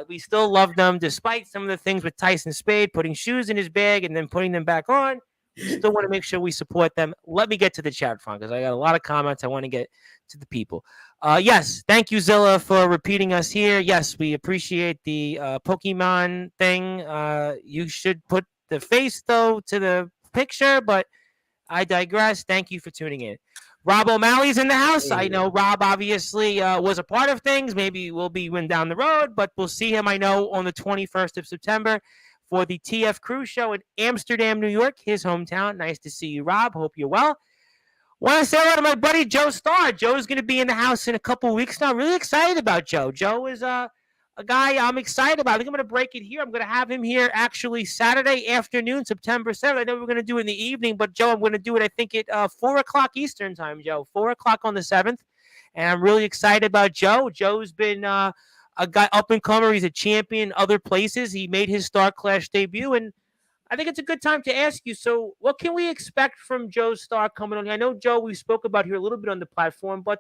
we still love them. Despite some of the things with Tyson Spade putting shoes in his bag and then putting them back on, we still want to make sure we support them. Let me get to the chat phone because I got a lot of comments. I want to get to the people. Yes, thank you, Zilla, for repeating us here. Yes, we appreciate the Pokemon thing. You should put the face, though, to the picture, but I digress. Thank you for tuning in. Rob O'Malley's in the house. I Hey. know Rob obviously was a part of things. Maybe we'll be win down the road, but we'll see him, I know, on the 21st of September for the TF Crew Show in Amsterdam, New York, his hometown. Nice to see you, Rob. Hope you're well. Want to say hello to my buddy Joe Starr. Joe's going to be in the house in a couple of weeks now. Really excited about Joe. Joe is a guy I'm excited about. I think I'm going to break it here. I'm going to have him here actually Saturday afternoon, September 7th. I know we're going to do it in the evening, but Joe, I'm going to do it, I think, at 4 o'clock Eastern time, Joe. 4 o'clock on the 7th. And I'm really excited about Joe. Joe's been a guy up and comer. He's a champion other places. He made his Star Clash debut, and I think it's a good time to ask you. So, what can we expect from Joe Starr coming on? I know Joe, we spoke about here a little bit on the platform, but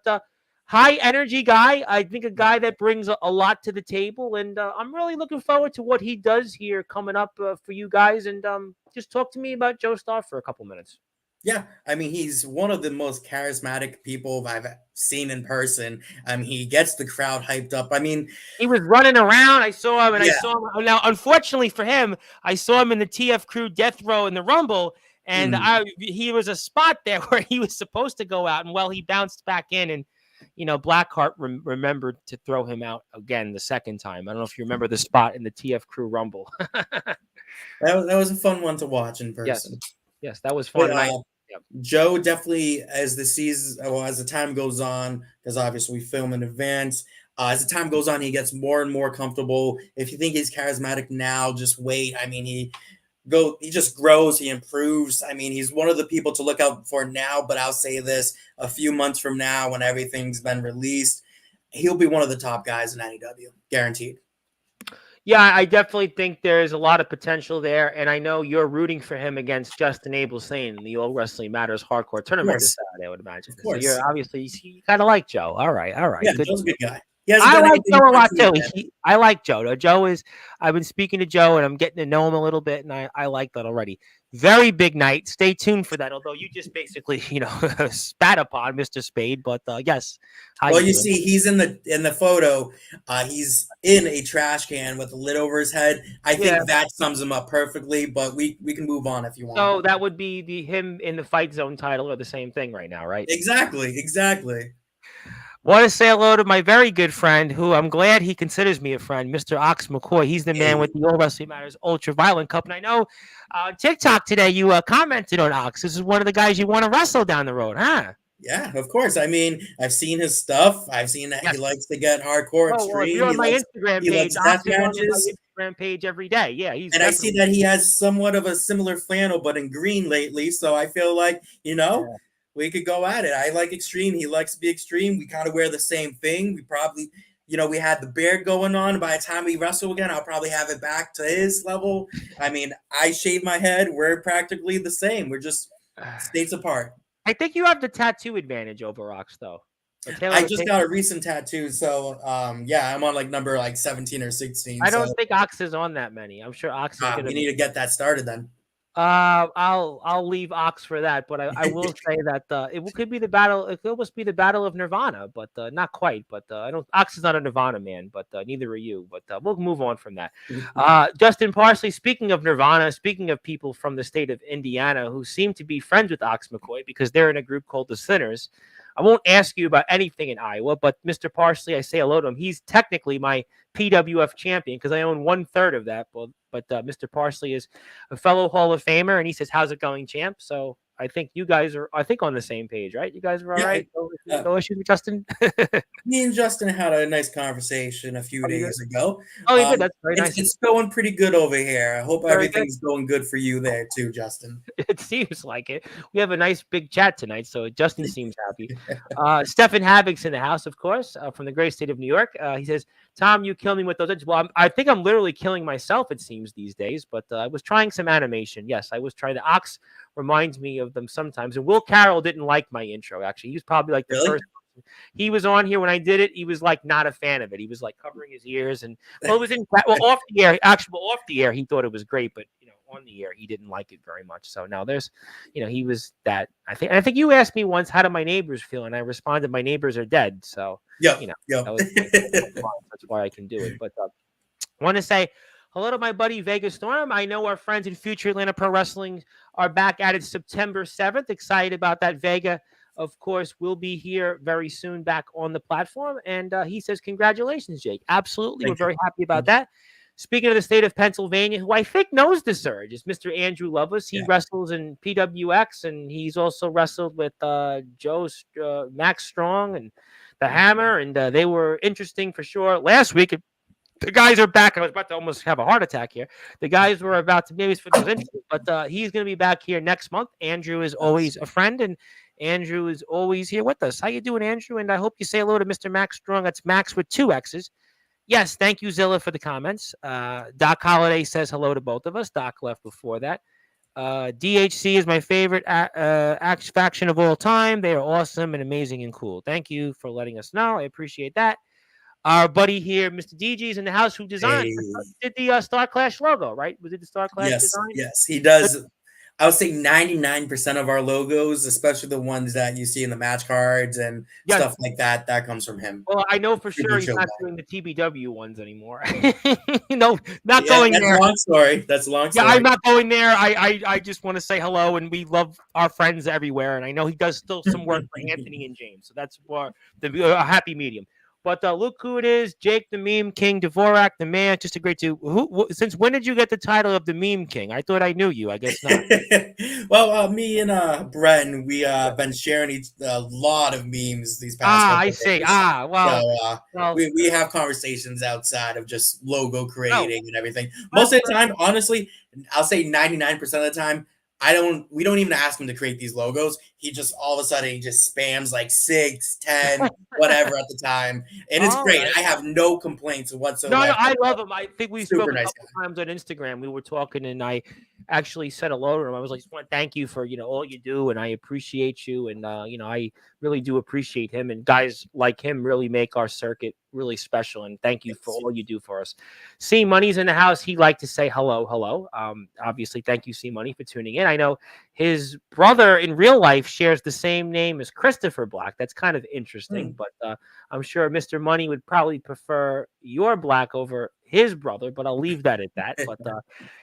high energy guy. I think a guy that brings a lot to the table, and I'm really looking forward to what he does here coming up for you guys. And just talk to me about Joe Starr for a couple minutes. Yeah, I mean, he's one of the most charismatic people I've seen in person. He gets the crowd hyped up. I mean, He was running around. I saw him, and I yeah. saw him. Now, unfortunately for him, I saw him in the TF Crew Death Row in the Rumble, and Mm. he was a spot there where he was supposed to go out, and well, he bounced back in, and Blackheart remembered to throw him out again the second time. I don't know if you remember the spot in the TF Crew Rumble. That was a fun one to watch in Yes, person. yes, that was fun. But Joe definitely, as the season, well, as the time goes on, because obviously we film in advance. As the time goes on, he gets more and more comfortable. If you think he's charismatic now, just wait. I mean, he just grows, he improves. I mean, he's one of the people to look out for now. But I'll say this: a few months from now, when everything's been released, he'll be one of the top guys in NEW, guaranteed. Yeah, I definitely think there's a lot of potential there, and I know you're rooting for him against Justin Abel Sane in the All Wrestling Matters Hardcore tournament this Saturday, I would imagine. Of So course. you're obviously you kind of like Joe. All right, Yeah, good. Joe's a good guy. He hasn't I done like anything Joe a lot too. yet. I like Joe. Joe is. I've been speaking to Joe, and I'm getting to know him a little bit, and I like that already. Very big night. Stay tuned for that. Although you just basically, spat upon Mr. Spade, but yes. Well, you see, he's in the photo. He's in a trash can with a lid over his head. I think that sums him up perfectly. But we can move on if you want. So that would be him in the Fight Zone title, or the same thing right now, right? Exactly. Want to say hello to my very good friend, who I'm glad he considers me a friend, Mr. Ox McCoy. He's the man with the All Wrestling Matters Ultra Violent Cup. And I know on TikTok today you commented on Ox. This is one of the guys you want to wrestle down the road, huh? Yeah, of course. I mean, I've seen his stuff. I've seen that he likes to get hardcore extreme. Well, if you're on my Instagram page, Ox is on my Instagram page every day. Yeah, and I see that he has somewhat of a similar flannel, but in green lately. So I feel like, we could go at it. I like extreme. He likes to be extreme. We kind of wear the same thing. We probably, we had the beard going on. By the time we wrestle again, I'll probably have it back to his level. I mean, I shave my head. We're practically the same. We're just states apart. I think you have the tattoo advantage over Ox, though. I just got a recent tattoo, so I'm on like number 17 or 16. I don't think Ox is on that many. I'm sure Ox is going to. We need to get that started then. I'll leave Ox for that, but I will say that it could be the battle. It could almost be the battle of Nirvana, but not quite. But I don't. Ox is not a Nirvana man, but neither are you. But we'll move on from that. Justin Parsley. Speaking of Nirvana, speaking of people from the state of Indiana who seem to be friends with Ox McCoy because they're in a group called the Sinners. I won't ask you about anything in Iowa, but Mr. Parsley, I say hello to him. He's technically my PWF champion because I own 1/3 of that. But Mr. Parsley is a fellow Hall of Famer, and he says, "How's it going, champ?" So I think you guys are, on the same page, right? You guys are all right? No issues with Justin? Me and Justin had a nice conversation a few days ago. Oh, you did? That's very nice. It's going pretty good over here. I hope everything's going good for you there too, Justin. It seems like it. We have a nice big chat tonight, so Justin seems happy. Stefan Havoc's in the house, of course, from the great state of New York. He says, "Tom, you kill me with those edges." Well, I think I'm literally killing myself, it seems, these days, but I was trying some animation. Yes, I was trying. The Ox reminds me of them sometimes. And Will Carroll didn't like my intro, actually. He was probably like the first. He was on here when I did it. He was like not a fan of it. He was like covering his ears, and it was off the air. Actually, off the air, he thought it was great, but on the air, he didn't like it very much. So now there's, he was that. I think you asked me once, how do my neighbors feel, and I responded, my neighbors are dead. So that was that's why I can do it. But I want to say hello to my buddy Vega Storm. I know our friends in Future Atlanta Pro Wrestling are back at it September 7th. Excited about that, Vega. of course, will be here very soon back on the platform. And he says, congratulations, Jake. Absolutely. We're Thank you. very happy about that. Speaking of the state of Pennsylvania, who I think knows the Surge, is Mr. Andrew Lovelace. He wrestles in PWX, and he's also wrestled with Max Strong and the Hammer, and they were interesting for sure. Last week, the guys are back. I was about to almost have a heart attack here. The guys were about to, maybe for those incidents, but he's going to be back here next month. Andrew is always a friend, and Andrew is always here with us. How you doing, Andrew? And I hope you say hello to Mr. Max Strong. That's Max with 2 X's. Yes, thank you, Zilla, for the comments. Doc Holliday says hello to both of us. Doc left before that. DHC is my favorite faction of all time. They are awesome and amazing and cool. Thank you for letting us know. I appreciate that. Our buddy here, Mr. DG, is in the house who designed did the Star Clash logo, right? Was it the Star Clash design? Yes, he does. I would say 99% of our logos, especially the ones that you see in the match cards and stuff like that, that comes from him. Well, I know for sure he's not doing the TBW ones anymore. No, not going there. That's a long story. That's a long story. Yeah, I'm not going there. I just want to say hello, and we love our friends everywhere. And I know he does still some work for Anthony and James, so that's for a happy medium. But look who it is, Jake the Meme King, Dvorak the man. Just a great dude. Since when did you get the title of the Meme King? I thought I knew you. I guess not. Well, me and Bren, we been sharing a lot of memes these past couple days. See. So, we have conversations outside of just logo creating and everything. Most of the time, honestly, I'll say 99% of the time, we don't even ask him to create these logos. He just all of a sudden he just spams like 6, 10, whatever at the time. And it's great. Right. I have no complaints whatsoever. No, I love him. I think we spoke a couple times on Instagram. We were talking and I actually said hello to him. I was like, just want to thank you for, all you do. And I appreciate you. And, I really do appreciate him. And guys like him really make our circuit really special. And thank you for all you do for us. C Money's in the house. He'd like to say hello. Obviously, thank you, C Money, for tuning in. I know his brother in real life shares the same name as Christopher Black. That's kind of interesting, but I'm sure Mr. Money would probably prefer your Black over his brother, but I'll leave that at that. But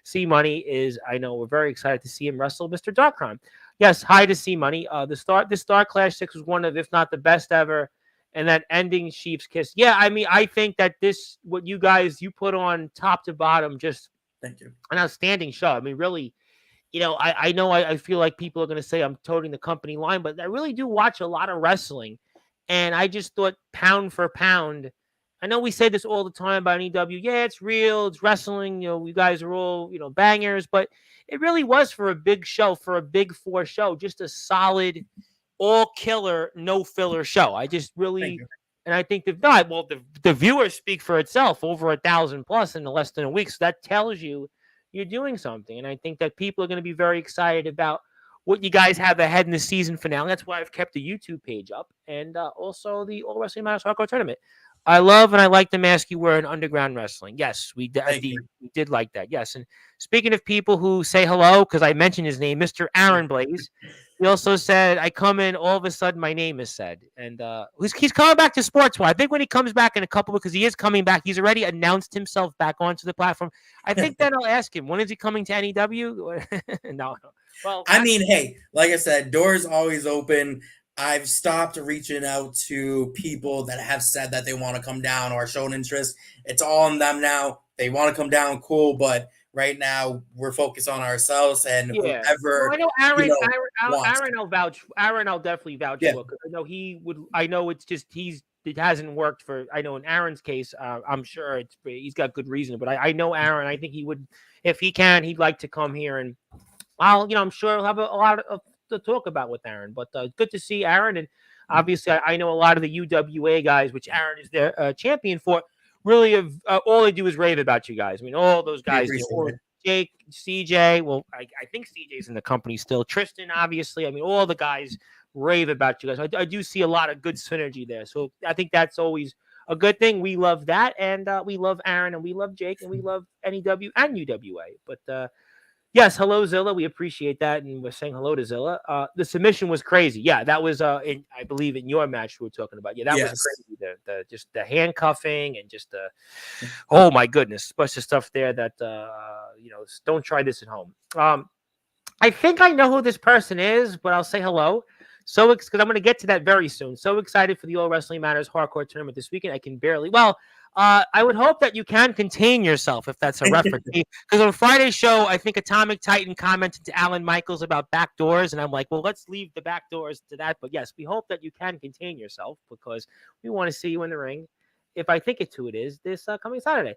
C Money is, I know we're very excited to see him wrestle Mr. Darkron. Yes, hi to C Money. The Star Clash 6 was one of, if not the best ever. And that ending Sheep's Kiss. Yeah, I mean, I think that what you guys, you put on top to bottom, just thank you, an outstanding show. I mean, really, I feel like people are going to say I'm toting the company line, but I really do watch a lot of wrestling. And I just thought pound for pound, I know we say this all the time about EW. Yeah, it's real. It's wrestling. You guys are all, bangers, but it really was for a big show, for a big 4 show, just a solid, all killer, no filler show. I just really, and I think the viewers speak for itself, over 1,000 plus in less than a week. So that tells you you're doing something. And I think that people are going to be very excited about what you guys have ahead in the season finale. That's why I've kept the YouTube page up, and also the All Wrestling Matters Hardcore Tournament. I love and I like the mask you wear in Underground Wrestling. Yes, we did like that. Yes. And speaking of people who say hello, because I mentioned his name, Mr. Aaron Blaze, he also said, I come in, all of a sudden my name is said. And he's coming back to Sportzwire. I think when he comes back in a couple, because he is coming back, he's already announced himself back onto the platform. I think then I'll ask him, when is he coming to NEW? No. Well, I mean, hey, like I said, doors always open. I've stopped reaching out to people that have said that they want to come down or shown interest. It's all on them now. They want to come down, cool. But right now, we're focused on ourselves and whoever. Well, I know Aaron. Aaron, I'll vouch. Aaron, I'll definitely vouch for. I know he would. I know it's just it hasn't worked for. I know in Aaron's case, I'm sure he's got good reason. But I know Aaron. I think he would, if he can, he'd like to come here, and I'm sure he'll have a lot of to talk about with Aaron. But good to see Aaron, and obviously I know a lot of the UWA guys, which Aaron is their champion for, really all they do is rave about you guys. I mean, all those guys, Jake, CJ, well, I think CJ's in the company still, Tristan, obviously. I mean, all the guys rave about you guys. I do see a lot of good synergy there, so I think that's always a good thing. We love that, and we love Aaron, and we love Jake, and we love NEW and UWA. But yes, hello, Zilla. We appreciate that, and we're saying hello to Zilla. The submission was crazy. Yeah, that was, I believe, in your match we were talking about. Yeah, that was crazy. Just the handcuffing and just oh my goodness, bunch of stuff there that don't try this at home. I think I know who this person is, but I'll say hello. So because I'm going to get to that very soon. So excited for the All Wrestling Matters Hardcore Tournament this weekend. I can barely. Well, I would hope that you can contain yourself if that's a reference. Because on Friday's show, I think Atomic Titan commented to Alan Michaels about back doors, and I'm like, well, let's leave the back doors to that. But yes, we hope that you can contain yourself because we want to see you in the ring. If I think it's who it is, this coming Saturday.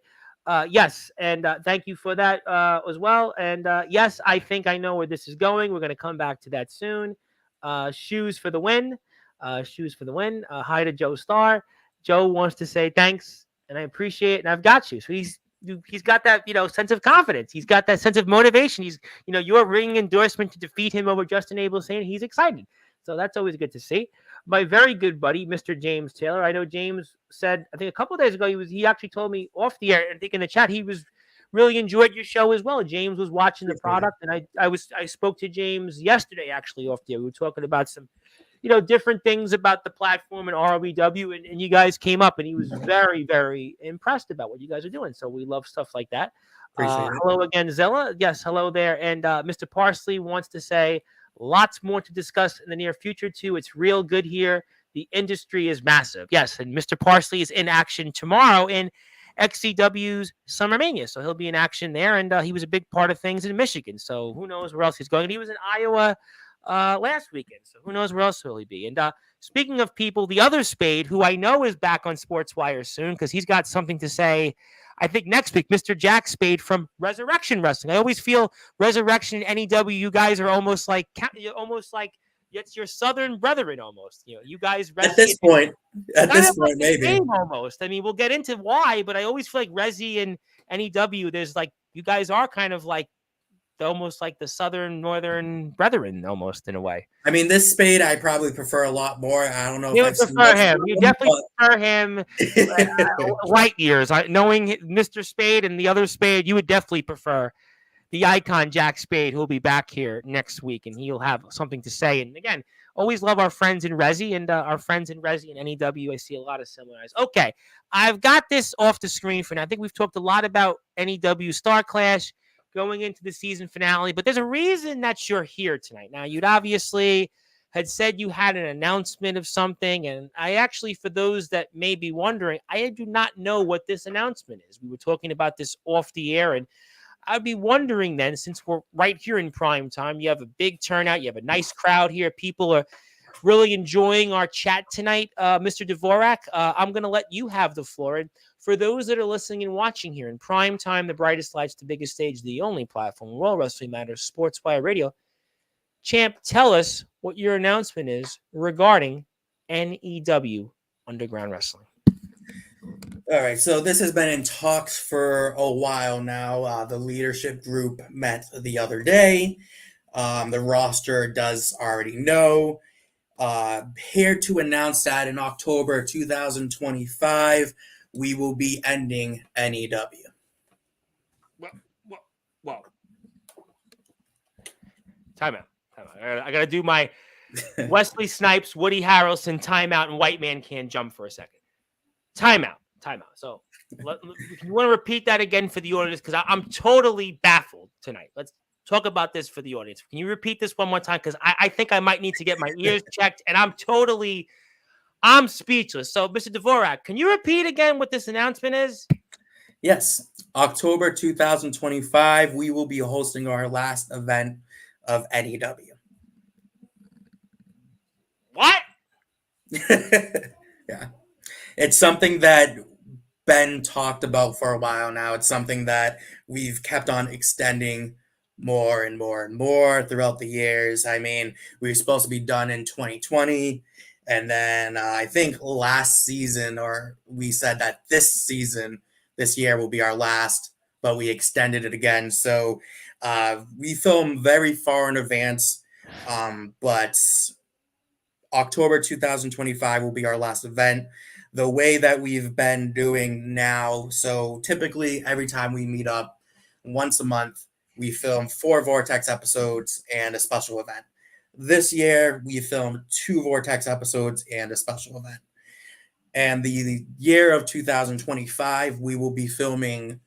Yes, and thank you for that as well. And yes, I think I know where this is going. We're going to come back to that soon. Shoes for the win. Shoes for the win. Hi to Joe Starr. Joe wants to say thanks, and I appreciate it, and I've got you. So he's got that sense of confidence. He's got that sense of motivation. He's your ringing endorsement to defeat him over Justin Abel saying he's excited. So that's always good to see. My very good buddy, Mr. James Taylor. I know James said, I think a couple of days ago, he actually told me off the air, and I think in the chat, he was really enjoyed your show as well. James was watching the product, and I spoke to James yesterday, actually, off the air. We were talking about some, different things about the platform and ROVW, and you guys came up, and he was very, very impressed about what you guys are doing. So we love stuff like that. Hello again, Zilla. Yes, hello there. And Mr. Parsley wants to say, lots more to discuss in the near future, too. It's real good here. The industry is massive. Yes, and Mr. Parsley is in action tomorrow in XCW's Summer Mania. So he'll be in action there, and he was a big part of things in Michigan. So who knows where else he's going. And he was in Iowa last weekend. So who knows where else will he be. And speaking of people, the other Spade, who I know is back on Sportswire soon because he's got something to say, I think next week, Mr. Jack Spade from Resurrection Wrestling. I always feel Resurrection and NEW, you guys are almost like it's your Southern brethren almost. You guys at this point, maybe almost. I mean, we'll get into why, but I always feel like Resi and NEW, there's like you guys are kind of like almost like the Southern Northern brethren almost in a way. I mean, this Spade I probably prefer a lot more. I don't know if I prefer him. You definitely prefer him light years. Knowing Mr. Spade and the other Spade, you would definitely prefer the icon Jack Spade, who'll be back here next week, and he'll have something to say. And again, always love our friends in Resi and our friends in Resi and NEW. I see a lot of similarities. Okay, I've got this off the screen for now. I think we've talked a lot about NEW Star Clash going into the season finale, but there's a reason that you're here tonight. Now, you'd obviously had said you had an announcement of something, and I actually, for those that may be wondering, I do not know what this announcement is. We were talking about this off the air, and I'd be wondering then, since we're right here in prime time, you have a big turnout, you have a nice crowd here, people are really enjoying our chat tonight. Mr. Dvorak, I'm going to let you have the floor. And for those that are listening and watching here in prime time, the brightest lights, the biggest stage, the only platform where all wrestling matters, Sportswire Radio. Champ, tell us what your announcement is regarding NEW Underground Wrestling. All right, so this has been in talks for a while now. The leadership group met the other day. The roster does already know. Here to announce that in October 2025, we will be ending NEW. Well. Time out. I got to do my Wesley Snipes, Woody Harrelson timeout, and White Man Can't Jump for a second. Timeout. So you want to repeat that again for the audience? Because I'm totally baffled tonight. Let's talk about this for the audience. Can you repeat this one more time? Because I think I might need to get my ears checked, and I'm speechless. So, Mr. Dvorak, can you repeat again what this announcement is? Yes. October 2025, we will be hosting our last event of NEW. What? Yeah. It's something that Ben talked about for a while now. It's something that we've kept on extending more and more and more throughout the years. I mean, we were supposed to be done in 2020. And then I think last season, or we said that this year will be our last, but we extended it again. So we film very far in advance, but October 2025 will be our last event. The way that we've been doing now, so typically every time we meet up once a month, we film 4 Vortex episodes and a special event. This year, we filmed 2 Vortex episodes and a special event. And the year of 2025, we will be filming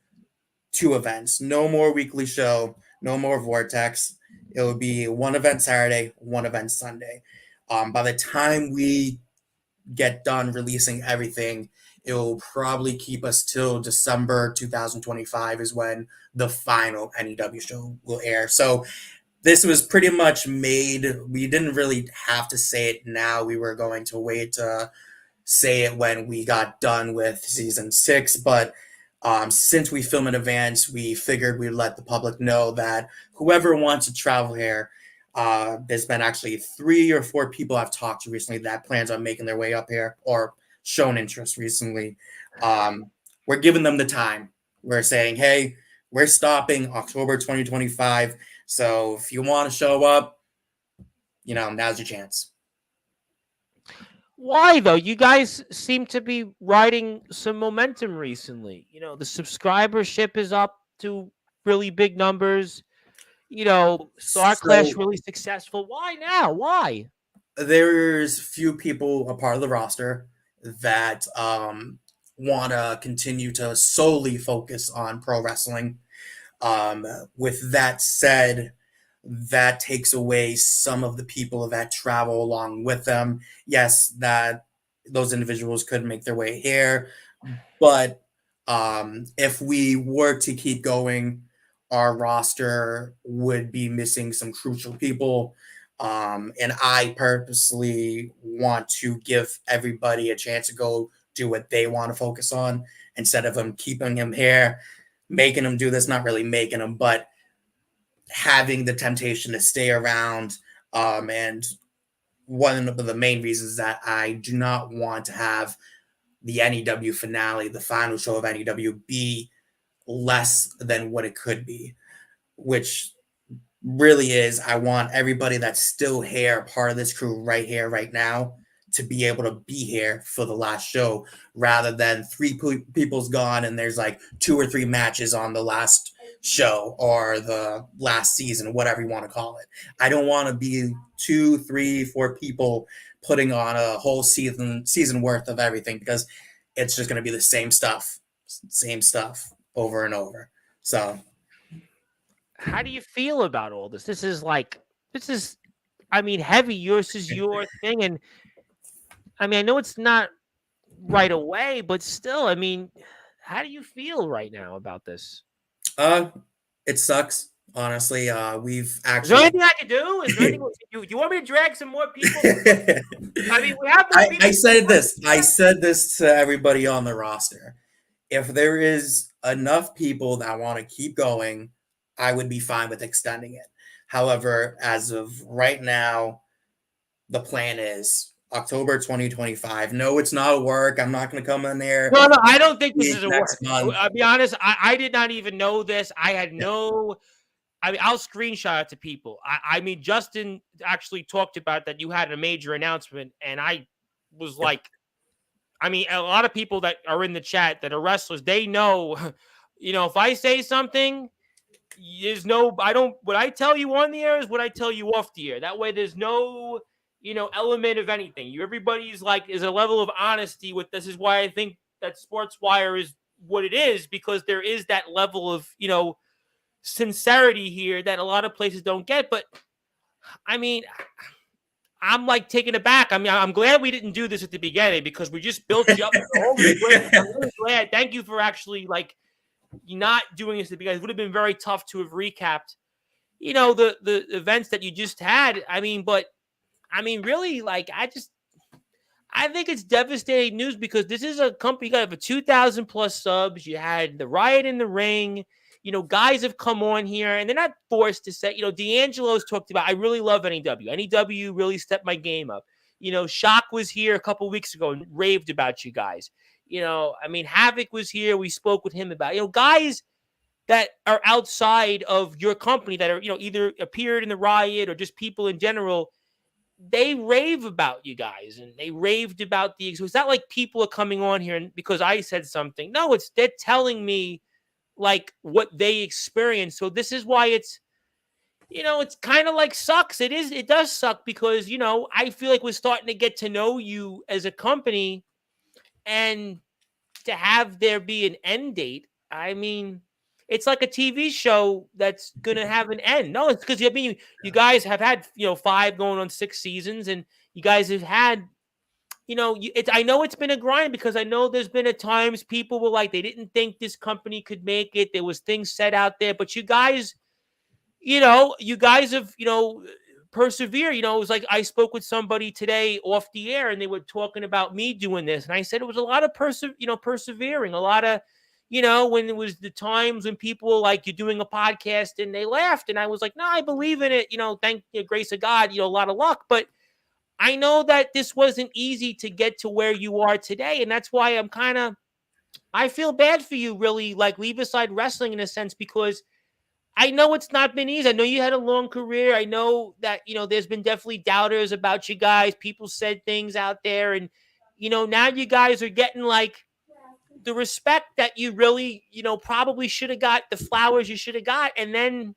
2 events. No more weekly show, no more Vortex. It will be 1 event Saturday, 1 event Sunday. By the time we get done releasing everything, it will probably keep us till December 2025 is when the final NEW show will air. So this was pretty much made. We didn't really have to say it now. We were going to wait to say it when we got done with season 6, but since we film in advance, we figured we'd let the public know that whoever wants to travel here, there's been actually 3 or 4 people I've talked to recently that plans on making their way up here or shown interest recently. We're giving them the time. We're saying, hey, we're stopping October 2025. So if you want to show up, now's your chance. Why though? You guys seem to be riding some momentum recently. The subscribership is up to really big numbers. Star Clash So really successful. Why now? Why? there's few people a part of the roster that want to continue to solely focus on pro wrestling. With that said, that takes away some of the people that travel along with them. Yes, that those individuals could make their way here, but if we were to keep going, our roster would be missing some crucial people. And I purposely want to give everybody a chance to go do what they want to focus on instead of them keeping him here, making him do this, not really making him, but having the temptation to stay around. And one of the main reasons that I do not want to have the NEW finale, the final show of NEW, be less than what it could be, which really is I want everybody that's still here, part of this crew right here, right now, to be able to be here for the last show rather than people's gone and there's like 2 or 3 matches on the last show or the last season, whatever you want to call it. I don't want to be 2, 3, 4 people putting on a whole season worth of everything because it's just going to be the same stuff over and over. So How do you feel about all this? This is, heavy. Yours is your thing. And I know it's not right away, but still, how do you feel right now about this? uh it sucks, honestly. We've Is there actually anything I can do? Is there anything you want me to drag some more people? We have more I, people. I said this to everybody on the roster. If there is enough people that want to keep going, I would be fine with extending it. However, as of right now, the plan is October 2025. No, it's not a work. I'm not going to come in there No, I don't think this is a next work. month. I'll be honest. I did not even know this. I had no. I'll screenshot it to people. Justin actually talked about that you had a major announcement, and I was like, a lot of people that are in the chat that are wrestlers, they know, if I say something, there's no, I don't, what I tell you on the air is what I tell you off the air. That way there's no, element of anything. Everybody's like, is a level of honesty with this is why I think that Sportswire is what it is, because there is that level of, sincerity here that a lot of places don't get. But I mean, I'm like taken aback. I'm glad we didn't do this at the beginning because we just built you up. I'm really glad. Thank you for actually not doing this at the beginning. It would have been very tough to have recapped, the events that you just had. Really, I think it's devastating news because this is a company got over 2,000 plus subs. You had the Riot in the Ring. Guys have come on here and they're not forced to say, D'Angelo's talked about, I really love NEW. NEW really stepped my game up. Shock was here a couple weeks ago and raved about you guys. Havoc was here. We spoke with him about, guys that are outside of your company that are, either appeared in the Riot or just people in general. They rave about you guys and they raved about so it's not like people are coming on here and because I said something. No, they're telling me what they experienced. So this is why it's kind of sucks. It does suck because, I feel like we're starting to get to know you as a company and to have there be an end date. it's like a TV show that's gonna have an end. No, it's because you guys have had 5 going on 6 seasons, and you guys have had I know it's been a grind because I know there's been at times people were like they didn't think this company could make it. There was things set out there, but you guys have persevere. It was like I spoke with somebody today off the air, and they were talking about me doing this, and I said it was a lot of persevering, a lot of when it was the times when people were like you're doing a podcast and they laughed, and I was like, no, I believe in it. Thank the grace of God. A lot of luck, but I know that this wasn't easy to get to where you are today, and that's why I feel bad for you, really, like leave aside wrestling in a sense, because I know it's not been easy. I know you had a long career. I know that, there's been definitely doubters about you guys. People said things out there, and, now you guys are getting like the respect that you really, probably should have got, the flowers you should have got. And then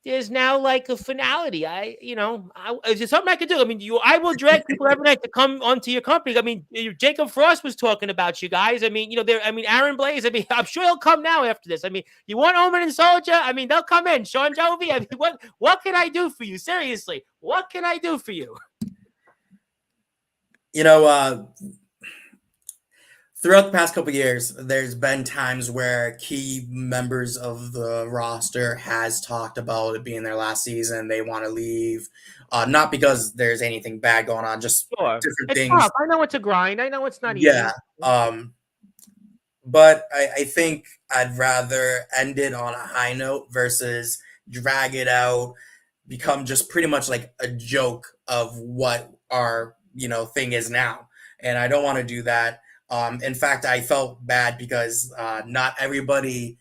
there's now like a finality. Is there something I could do? I mean, I will drag people every night to come onto your company. I mean, Jacob Frost was talking about you guys. I mean, Aaron Blaze. I mean, I'm sure he'll come now after this. I mean, you want Omen and Soldier? I mean, they'll come in. Sean Jovi. I mean, what can I do for you? Seriously, what can I do for you? Throughout the past couple of years, there's been times where key members of the roster has talked about it being their last season. They want to leave, not because there's anything bad going on, just Sure, different it's things. tough. I know it's a grind. I know it's not Yeah. easy. But I think I'd rather end it on a high note versus drag it out, become just pretty much like a joke of what our thing is now, and I don't want to do that. In fact, I felt bad because not everybody.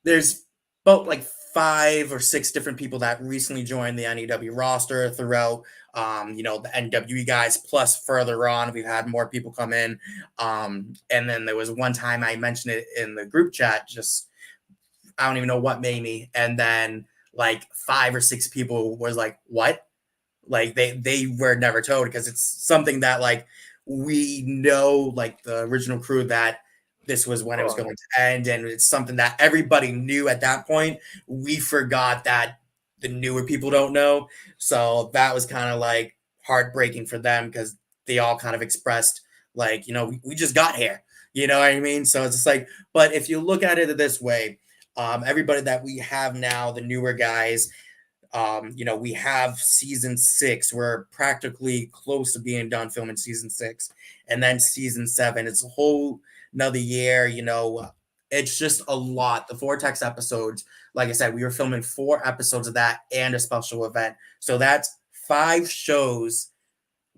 There's about like 5 or 6 different people that recently joined the NEW roster throughout. The NWE guys, plus further on, we've had more people come in. And then there was one time I mentioned it in the group chat, just I don't even know what made me. And then like 5 or 6 people was like, what? Like they were never told, because it's something that like we know, like the original crew, that this was when it was going to end, and it's something that everybody knew at that point. We forgot that the newer people don't know, so that was kind of like heartbreaking for them, because they all kind of expressed like, we just got here, you know what I mean? So it's just like, but if you look at it this way, everybody that we have now, the newer guys, we have season 6. We're practically close to being done filming season 6, and then season 7. It's a whole another year. It's just a lot. The Vortex episodes, like I said, we were filming 4 episodes of that and a special event. So that's 5 shows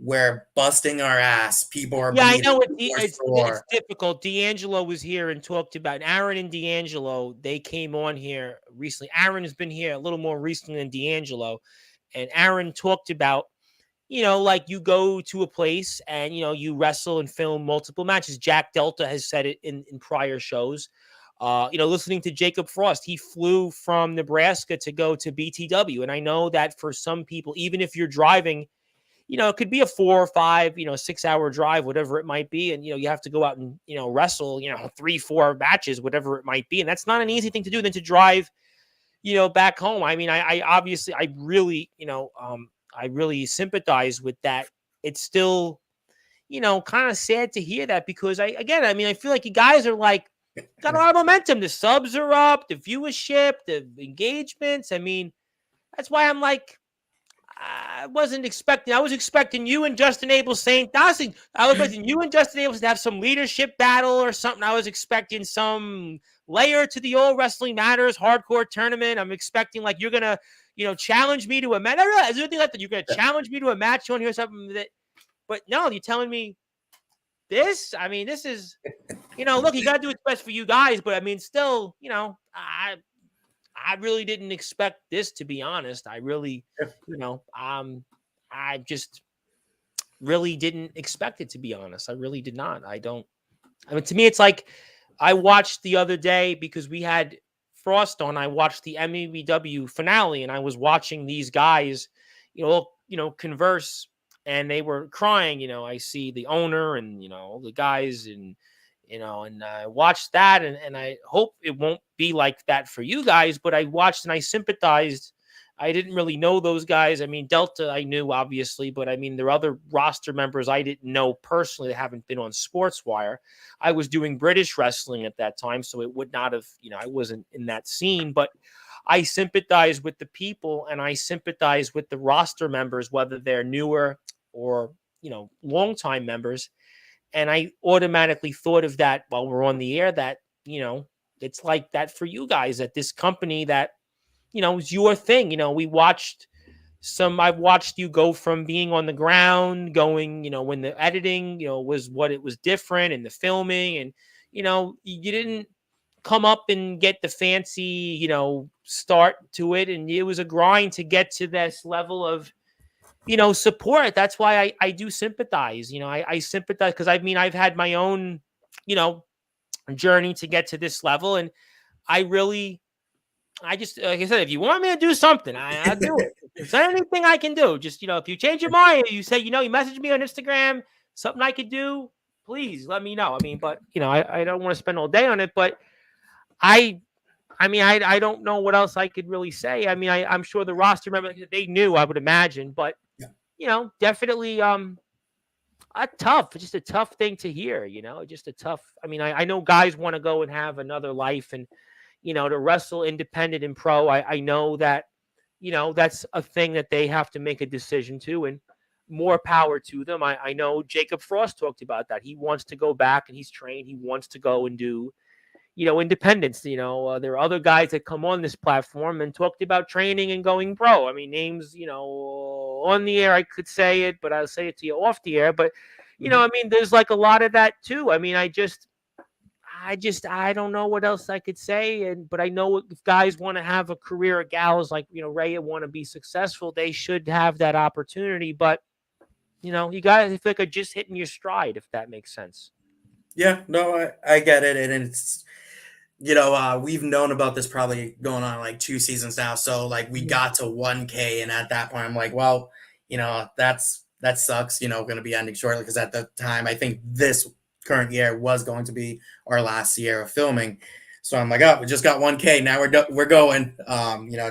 where busting our ass. People are Yeah, I bleeding. know it's difficult. D'Angelo was here and talked about Aaron and D'Angelo. They came on here recently. Aaron has been here a little more recently than D'Angelo, and Aaron talked about like you go to a place and you wrestle and film multiple matches. Jack Delta has said it in prior shows. Listening to Jacob Frost, he flew from Nebraska to go to BTW, and I know that for some people, even if you're driving, it could be a 4 or 5, 6-hour drive, whatever it might be. And, you have to go out and, wrestle, 3, 4 matches, whatever it might be. And that's not an easy thing to do than to drive, back home. I mean, I obviously, I really, I really sympathize with that. It's still, kind of sad to hear that, because I feel like you guys are like, got a lot of momentum. The subs are up, the viewership, the engagements. I mean, that's why I'm like, I wasn't expecting. I was expecting you and Justin Abel St. Dawson. I was expecting you and Justin Abel to have some leadership battle or something. I was expecting some layer to the All Wrestling Matters hardcore tournament. I'm expecting like you're gonna, challenge me to a match. I realize anything like that. You're gonna challenge me to a match. You want to hear something that? But no, you're telling me this. I mean, this is, look, you gotta do what's best for you guys. But I mean, still, I really didn't expect this, to be honest. I really, I just really didn't expect it, to be honest. I really did not. To me, it's like I watched the other day because we had Frost on. I watched the MEBW finale, and I was watching these guys, converse, and they were crying. I see the owner and, the guys And I watched that, and I hope it won't be like that for you guys, but I watched and I sympathized. I didn't really know those guys. I mean, Delta I knew obviously, but I mean there are other roster members I didn't know personally that haven't been on Sportswire. I was doing British wrestling at that time, so it would not have, I wasn't in that scene, but I sympathize with the people and I sympathize with the roster members, whether they're newer or, longtime members. And I automatically thought of that while we're on the air that, it's like that for you guys at this company that, is your thing. I've watched you go from being on the ground, going, when the editing, was what it was different and the filming and, you didn't come up and get the fancy, start to it. And it was a grind to get to this level of, support. That's why I do sympathize. I sympathize because I've had my own, you know, journey to get to this level. And I just, like I said, if you want me to do something, I'll do it. If there's anything I can do, just, if you change your mind, you say, you message me on Instagram, something I could do, please let me know. But, I don't want to spend all day on it, but I, I don't know what else I could really say. I'm sure the roster member, they knew, I would imagine, but, definitely, just a tough thing to hear, just a tough, I know guys want to go and have another life and, to wrestle independent and pro. I know that, that's a thing that they have to make a decision to, and more power to them. I know Jacob Frost talked about that. He wants to go back and he's trained. He wants to go and do, independence. There are other guys that come on this platform and talked about training and going pro. Names, on the air, I could say it, but I'll say it to you off the air. But, there's like a lot of that too. I don't know what else I could say. But I know if guys want to have a career, gals like, Rhea want to be successful, they should have that opportunity. But, you guys, I feel like are just hitting your stride, if that makes sense. Yeah, no, I get it. And it's, we've known about this probably going on like 2 seasons now. So like we got to 1K, and at that point I'm like, well, that sucks, going to be ending shortly, because at the time I think this current year was going to be our last year of filming. So I'm like, oh, we just got 1K. Now we're going,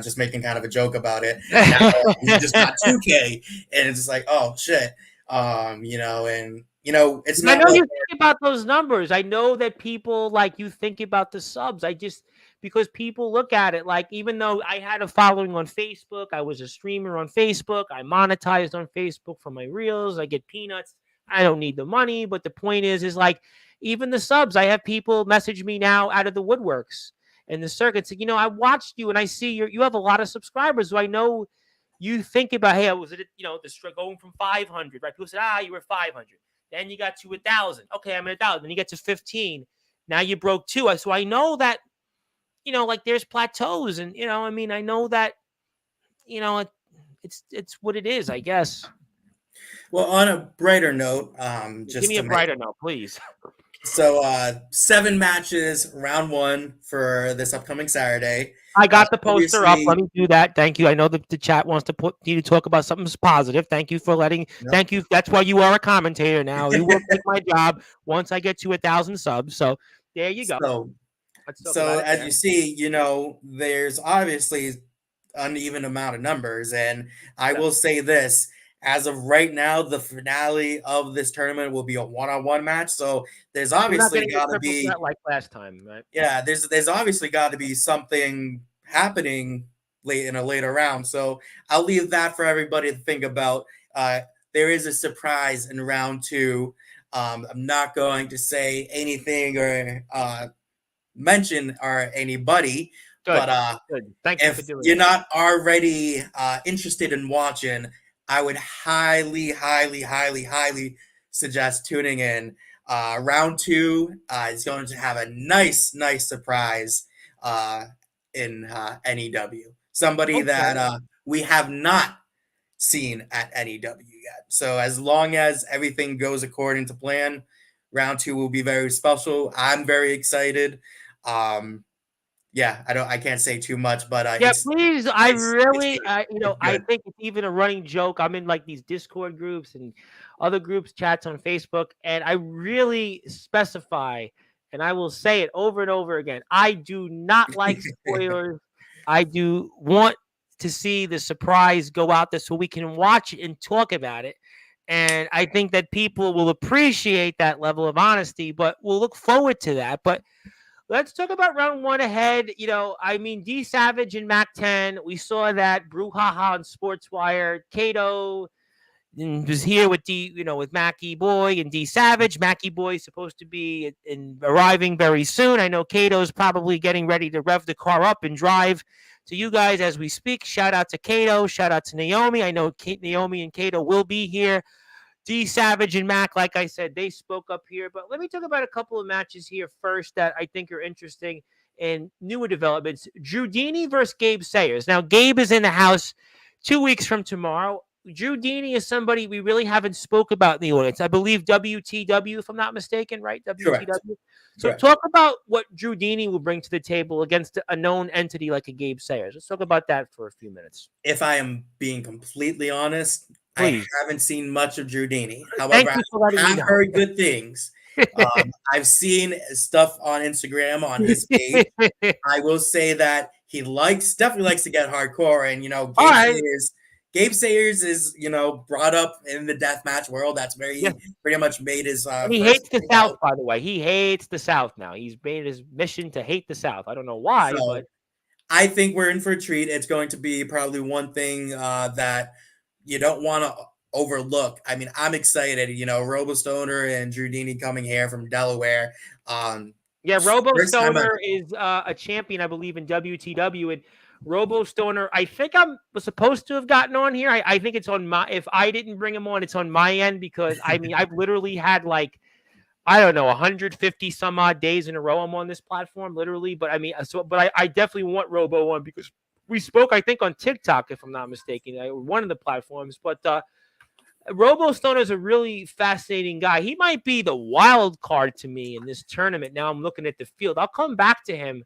just making kind of a joke about it. Now we just got 2K, and it's just like, oh shit. It's not. I know you think about those numbers. I know that people like you think about the subs. Because people look at it like, even though I had a following on Facebook, I was a streamer on Facebook, I monetized on Facebook for my reels, I get peanuts. I don't need the money, but the point is like, even the subs, I have people message me now out of the woodworks and the circuits. I watched you and I see you have a lot of subscribers. So I know you think about, hey, was it, the going from 500, right? People said, you were 500. Then you got to 1,000. Okay, I'm at 1,000. Then you get to 15. Now you broke 2. So I know that, like there's plateaus, and I know that, it's what it is, I guess. Well, on a brighter note, just give me a brighter note, please. So 7 matches, round 1 for this upcoming Saturday. I got the poster up. Let me do that. Thank you. I know the chat wants to put you to talk about something positive. Thank you for letting. Yep. Thank you. That's why you are a commentator now. You will take my job once I get to 1,000 subs. So there you go. So as you see, there's obviously uneven amount of numbers, and I will say this. As of right now, the finale of this tournament will be a one-on-one match. So there's obviously got to be like last time, right? Yeah, there's obviously got to be something happening late in a later round. So I'll leave that for everybody to think about. There is a surprise in round 2. I'm not going to say anything or mention or anybody. Good. But Good. Thank you for doing you're not already interested in watching, I would highly, highly, highly, highly suggest tuning in. Round 2 is going to have a nice surprise in NEW. Somebody that we have not seen at NEW yet. So as long as everything goes according to plan, round 2 will be very special. I'm very excited. I can't say too much, but please. I think it's even a running joke. I'm in like these Discord groups and other groups, chats on Facebook, and I really specify and I will say it over and over again. I do not like spoilers. I do want to see the surprise go out there so we can watch it and talk about it. And I think that people will appreciate that level of honesty, but we'll look forward to that. But let's talk about round one ahead. D Savage and Mac 10. We saw that brouhaha on Sportswire. Kato was here with with Mackie Boy and D Savage. Mackie Boy is supposed to be arriving very soon. I know Kato's probably getting ready to rev the car up and drive to you guys as we speak. Shout out to Kato. Shout out to Naomi. I know Naomi and Kato will be here. D Savage and Mac, like I said, they spoke up here. But let me talk about a couple of matches here first that I think are interesting and newer developments. Drew Deeney versus Gabe Sayers. Now, Gabe is in the house 2 weeks from tomorrow. Drew Deeney is somebody we really haven't spoke about in the audience. I believe WTW, if I'm not mistaken, right? WTW. Correct. So talk about what Drew Deeney will bring to the table against a known entity like a Gabe Sayers. Let's talk about that for a few minutes. If I am being completely honest, Please. I haven't seen much of Drew Deeney. However, I've heard good things. I've seen stuff on Instagram on his page. I will say that he definitely likes to get hardcore, and Gabe Sayers is brought up in the deathmatch world. That's where he pretty much made his. And he hates the South, by the way. He hates the South now. He's made his mission to hate the South. I don't know why, but I think we're in for a treat. It's going to be probably one thing that you don't want to overlook. I mean, I'm excited. Robo Stoner and Drew Deeney coming here from Delaware. Robo Stoner is a champion, I believe, in WTW, and Robo Stoner, I think I was supposed to have gotten on here. I think it's on if I didn't bring him on, it's on my end because I've literally had 150 some odd days in a row I'm on this platform, literally. But I definitely want Robo on because we spoke, I think, on TikTok, if I'm not mistaken, one of the platforms. But Robo Stoner is a really fascinating guy. He might be the wild card to me in this tournament. Now I'm looking at the field. I'll come back to him.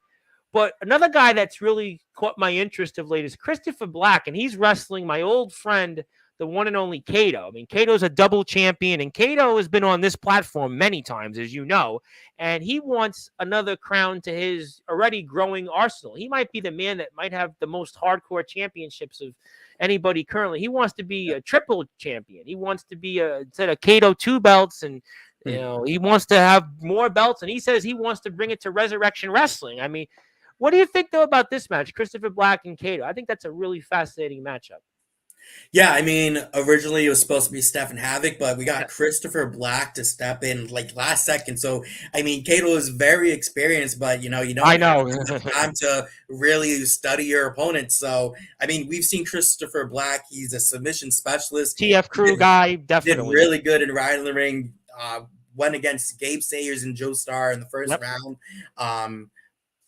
But another guy that's really caught my interest of late is Christopher Black, and he's wrestling my old friend, the one and only Kato. I mean, Kato's a double champion, and Kato has been on this platform many times, as you know, and he wants another crown to his already growing arsenal. He might be the man that might have the most hardcore championships of anybody currently. He wants to be a triple champion. He wants to be instead of Kato 2 belts, and he wants to have more belts, and he says he wants to bring it to Resurrection Wrestling. I mean, what do you think, though, about this match, Christopher Black and Kato? I think that's a really fascinating matchup. Yeah, I mean, originally it was supposed to be Stephen Havoc, but we got Christopher Black to step in last second. So, I mean, Kato is very experienced, but you don't have time to really study your opponent. So, I mean, we've seen Christopher Black. He's a submission specialist. TF crew guy, definitely. Did really good in riding the ring. Went against Gabe Sayers and Joe Starr in the first round.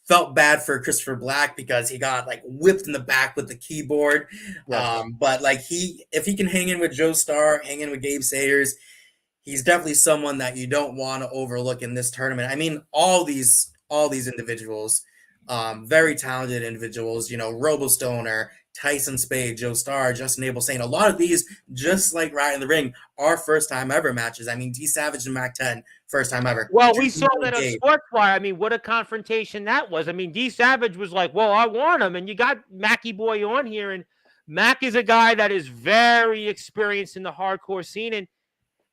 Felt bad for Christopher Black because he got whipped in the back with the keyboard. But if he can hang in with Joe Starr, hang in with Gabe Sayers, he's definitely someone that you don't want to overlook in this tournament. I mean, all these individuals, very talented individuals, Robo Stoner, Tyson Spade, Joe Starr, Justin Abel saying a lot of these, just like Right in the Ring, are first time ever matches. I mean, D Savage and Mac 10, first time ever. Well, we saw that on Sportswire. I mean, what a confrontation that was. I mean, D Savage was like, well, I want him. And you got Mackie Boy on here. And Mac is a guy that is very experienced in the hardcore scene. And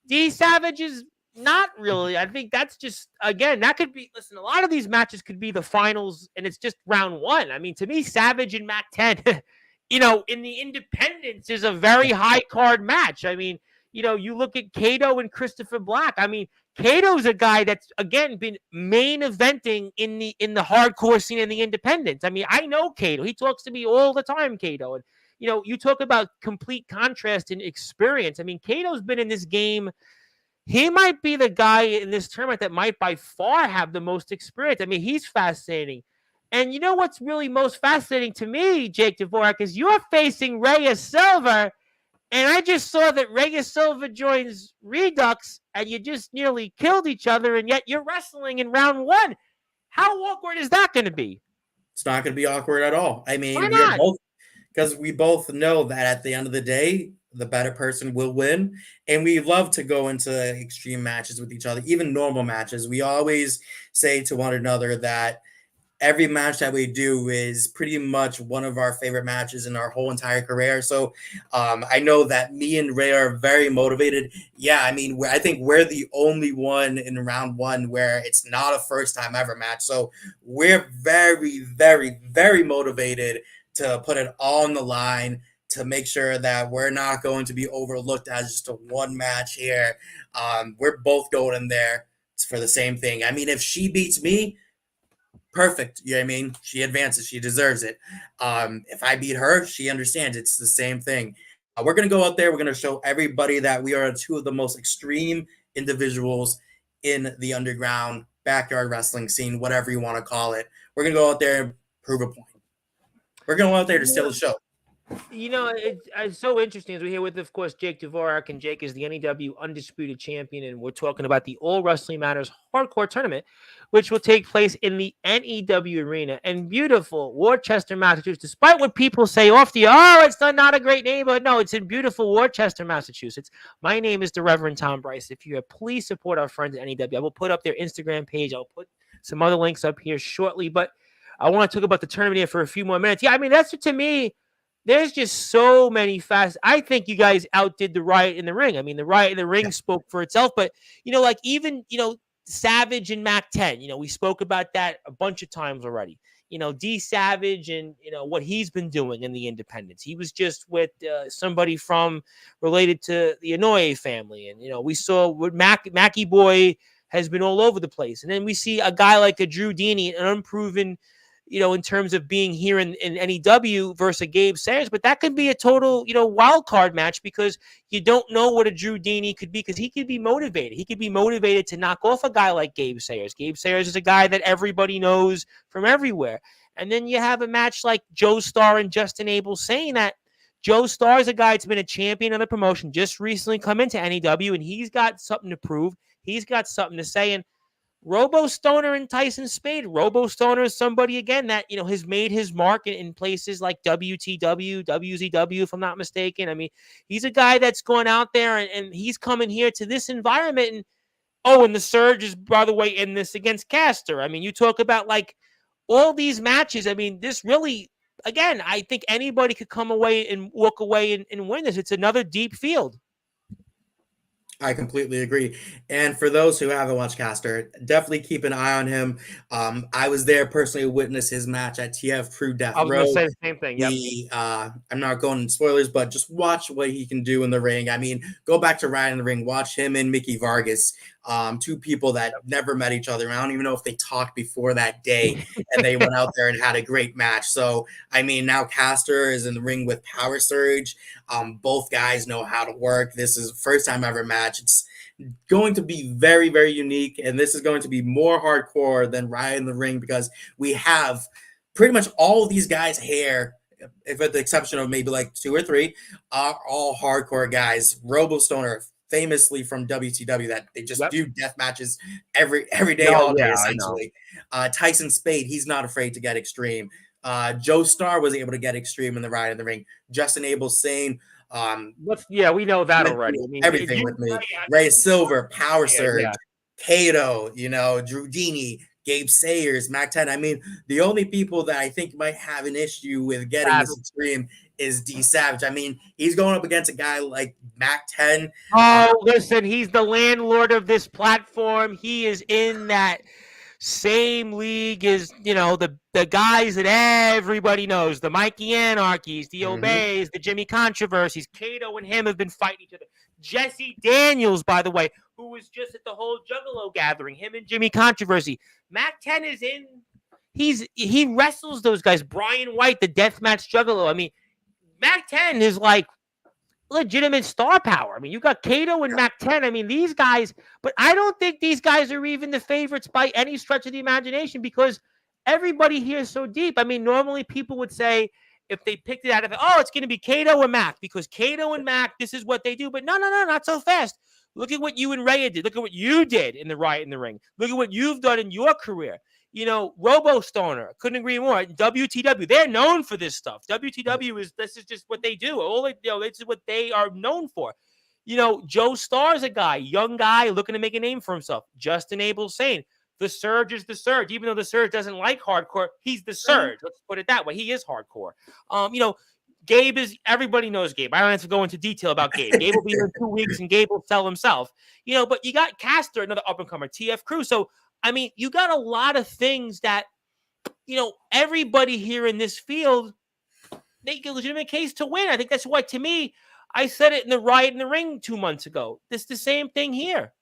D Savage is not really. I think that's just, again, that could be, listen, a lot of these matches could be the finals. And it's just round one. I mean, to me, Savage and Mac 10, in the independents is a very high card match. I mean, you look at Kato and Christopher Black. I mean, Kato's a guy that's, again, been main eventing in the hardcore scene in the independents. I mean, I know Kato. He talks to me all the time, Kato. And, you talk about complete contrast in experience. I mean, Kato's been in this game. He might be the guy in this tournament that might by far have the most experience. I mean, he's fascinating. And you know what's really most fascinating to me, Jake Dvorak, is you're facing Reyes Silva. And I just saw that Reyes Silva joins Redux, and you just nearly killed each other, and yet you're wrestling in round one. How awkward is that going to be? It's not going to be awkward at all. I mean, why not? Because we both know that at the end of the day, the better person will win. And we love to go into extreme matches with each other, even normal matches. We always say to one another that every match that we do is pretty much one of our favorite matches in our whole entire career. So I know that me and Ray are very motivated. Yeah, I mean, I think we're the only one in round one where it's not a first time ever match. So we're very, very, very motivated to put it all on the line to make sure that we're not going to be overlooked as just a one match here. We're both going in there for the same thing. I mean, if she beats me, perfect. You know what I mean? She advances. She deserves it. If I beat her, she understands. It's the same thing. We're going to go out there. We're going to show everybody that we are two of the most extreme individuals in the underground backyard wrestling scene, whatever you want to call it. We're going to go out there and prove a point. We're going out there to steal the show. It's so interesting as we're here with, of course, Jake Dvorak, and Jake is the NEW Undisputed Champion, and we're talking about the All Wrestling Matters Hardcore Tournament, which will take place in the NEW Arena in beautiful Worcester, Massachusetts. Despite what people say off the, it's not a great neighborhood. No, it's in beautiful Worcester, Massachusetts. My name is the Reverend Tom Bryce. If you have, please support our friends at NEW. I will put up their Instagram page. I'll put some other links up here shortly, but I want to talk about the tournament here for a few more minutes. Yeah, I mean, that's to me. There's just so many facts. I think you guys outdid the Riot in the Ring. I mean, the Riot in the Ring spoke for itself, but, like even, Savage and Mac 10, we spoke about that a bunch of times already. D Savage and, what he's been doing in the independents. He was just with somebody related to the Inoue family. And, we saw what Mackie Boy has been all over the place. And then we see a guy like a Drew Deeney, an unproven, in terms of being here in NEW versus a Gabe Sayers, but that could be a total, wild card match because you don't know what a Drew Deeney could be because he could be motivated. He could be motivated to knock off a guy like Gabe Sayers. Gabe Sayers is a guy that everybody knows from everywhere. And then you have a match like Joe Starr and Justin Abel, saying that Joe Starr is a guy that's been a champion of the promotion, just recently come into NEW, and he's got something to prove. He's got something to say. And Robo Stoner and Tyson Spade. Robo Stoner is somebody, again, that, has made his mark in places like WTW, WZW, if I'm not mistaken. I mean, he's a guy that's going out there and he's coming here to this environment. And the Surge is, by the way, in this against Caster. I mean, you talk about like all these matches. I mean, this really, again, I think anybody could come away and walk away and win this. It's another deep field. I completely agree. And for those who haven't watched Caster, definitely keep an eye on him. I was there personally to witness his match at TF Crew Death Row. I was going to say the same thing. Yep. I'm not going into spoilers, but just watch what he can do in the ring. I mean, go back to Ryan in the Ring. Watch him and Mickey Vargas, two people that never met each other. I don't even know if they talked before that day, and they went out there and had a great match. So, I mean, now Caster is in the ring with Power Surge. Both guys know how to work. This is the first time ever match. It's going to be very, very unique, and this is going to be more hardcore than Riot in the Ring because we have pretty much all of these guys here, if with the exception of maybe like 2 or 3, are all hardcore guys. Robo Stoner, famously from WTW, that they just do death matches every day, all day, essentially. Tyson Spade, he's not afraid to get extreme. Joe Starr was able to get extreme in the Riot in the Ring. Justin Abel saying, we know that already. I mean, everything with me. Ray Silver, Power Surge, Kato, Drew Deeney, Gabe Sayers, Mac 10. I mean, the only people that I think might have an issue with getting this extreme is D Savage. I mean, he's going up against a guy like Mac 10. Listen, he's the landlord of this platform. He is in that same league as, the guys that everybody knows, the Mikey Anarchies, the Obeys, the Jimmy Controversies. Kato and him have been fighting each other. Jesse Daniels, by the way, who was just at the whole Juggalo gathering, him and Jimmy Controversy. Mac 10 is in. He wrestles those guys. Brian White, the deathmatch Juggalo. I mean, Mac 10 is like legitimate star power. I mean, you got Kato and Mac 10. I mean, these guys, but I don't think these guys are even the favorites by any stretch of the imagination because everybody here is so deep. I mean, normally people would say if they picked it out of it, it's going to be Kato and Mac because Kato and Mac, this is what they do. But no, not so fast. Look at what you and Rhea did. Look at what you did in the Riot in the Ring. Look at what you've done in your career. Robo Stoner, couldn't agree more. WTW, they're known for this stuff. WTW this is just what they do. This is what they are known for. Joe Starr's a guy, young guy looking to make a name for himself. Justin Abel's saying the Surge is the Surge, even though the Surge doesn't like hardcore. He's the Surge. Let's put it that way. He is hardcore. Gabe everybody knows Gabe. I don't have to go into detail about Gabe. Gabe will be here in 2 weeks and Gabe will sell himself. But you got Castor, another up and comer, TF Crew. So, you got a lot of things that, everybody here in this field, they get a legitimate case to win. I think that's why, to me, I said it in the Riot in the Ring 2 months ago. It's the same thing here.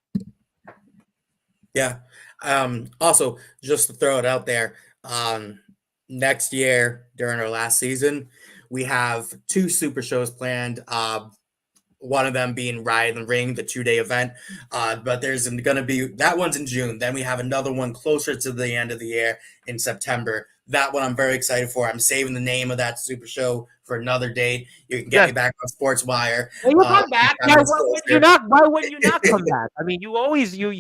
Yeah. Also, just to throw it out there, next year during our last season, we have 2 super shows planned. One of them being Riot in the Ring, the 2-day event. But there's going to be, that one's in June. Then we have another one closer to the end of the year in September. That one I'm very excited for. I'm saving the name of that super show for another date. You can get me back on Sportswire. Well, you come back. Why wouldn't you not come back? You always you're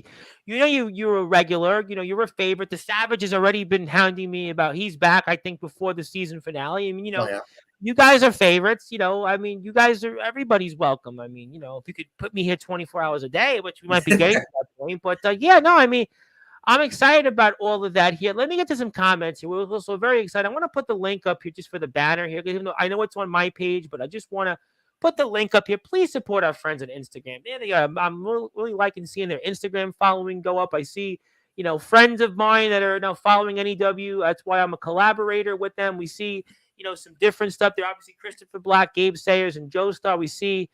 a regular. You're a favorite. The Savage has already been hounding me about he's back. I think before the season finale. You guys are favorites. You guys are, everybody's welcome. If you could put me here 24 hours a day, which we might be getting to that point. But I'm excited about all of that here. Let me get to some comments here. We're also very excited. I want to put the link up here just for the banner here. Even though I know it's on my page, but I just want to put the link up here. Please support our friends on Instagram. There they are. I'm really liking seeing their Instagram following go up. I see, friends of mine that are now following NEW. That's why I'm a collaborator with them. We see, some different stuff there. Obviously, Christopher Black, Gabe Sayers, and Joe Star. We see,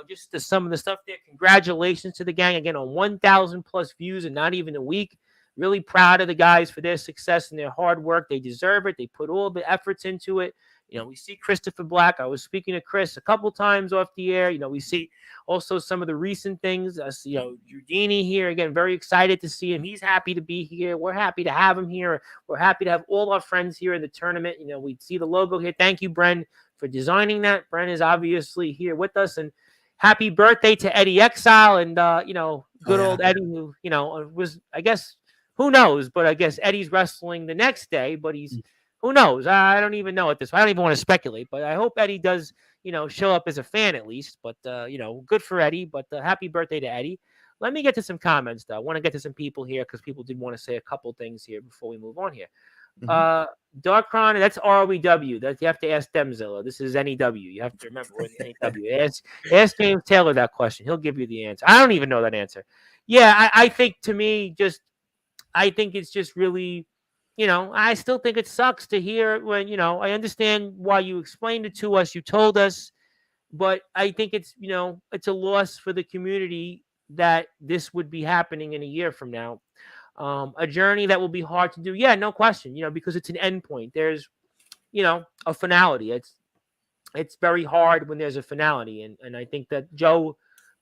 just some of the stuff there. Congratulations to the gang again on 1,000 plus views in not even a week. Really proud of the guys for their success and their hard work. They deserve it. They put all the efforts into it. We see Christopher Black. I was speaking to Chris a couple times off the air. We see also some of the recent things. Giudini here again. Very excited to see him. He's happy to be here. We're happy to have him here. We're happy to have all our friends here in the tournament. We see the logo here. Thank you, Bren, for designing that. Bren is obviously here with us, and happy birthday to Eddie Exile and good old Eddie, who was, I guess, who knows? But I guess Eddie's wrestling the next day. But who knows? I don't even know at this point. I don't even want to speculate, but I hope Eddie does, show up as a fan at least. But, good for Eddie. But happy birthday to Eddie. Let me get to some comments, though. I want to get to some people here because people did want to say a couple things here before we move on here. Darkron, that's ROEW. That you have to ask them, Zilla. This is NEW. You have to remember we're in NEW. Ask James Taylor that question. He'll give you the answer. I don't even know that answer. Yeah, I think to me, I think it's just really, I still think it sucks to hear when, I understand why you explained it to us, you told us, but I think it's, it's a loss for the community that this would be happening in a year from now. A journey that will be hard to do. Yeah, no question, because it's an end point. There's, a finality. It's very hard when there's a finality. And I think that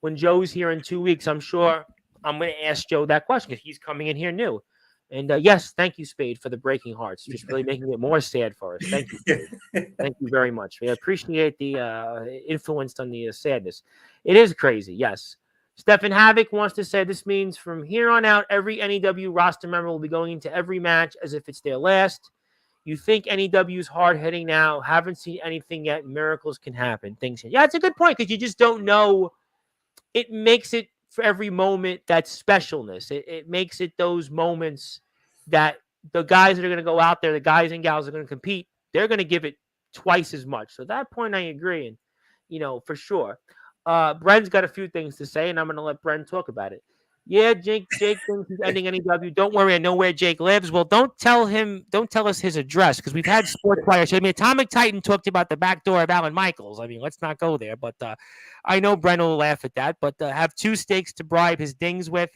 when Joe's here in 2 weeks, I'm sure I'm going to ask Joe that question because he's coming in here new. And yes, thank you, Spade, for the breaking hearts. Just really making it more sad for us. Thank you, Spade. Thank you very much. We appreciate the influence on the sadness. It is crazy, yes. Stefan Havoc wants to say this means from here on out, every NEW roster member will be going into every match as if it's their last. You think NEW is hard-hitting now, haven't seen anything yet, miracles can happen. Yeah, it's a good point because you just don't know. It makes it for every moment that specialness. It makes it those moments that the guys that are going to go out there, the guys and gals that are going to compete, they're going to give it twice as much. So that point I agree. And, for sure. Bren's got a few things to say, and I'm going to let Bren talk about it. Yeah, Jake thinks he's ending NEW. Don't worry, I know where Jake lives. Well, don't tell us his address because we've had Sportzwire. Atomic Titan talked about the back door of Alan Michaels. Let's not go there. But I know Bren will laugh at that. But have 2 stakes to bribe his dings with.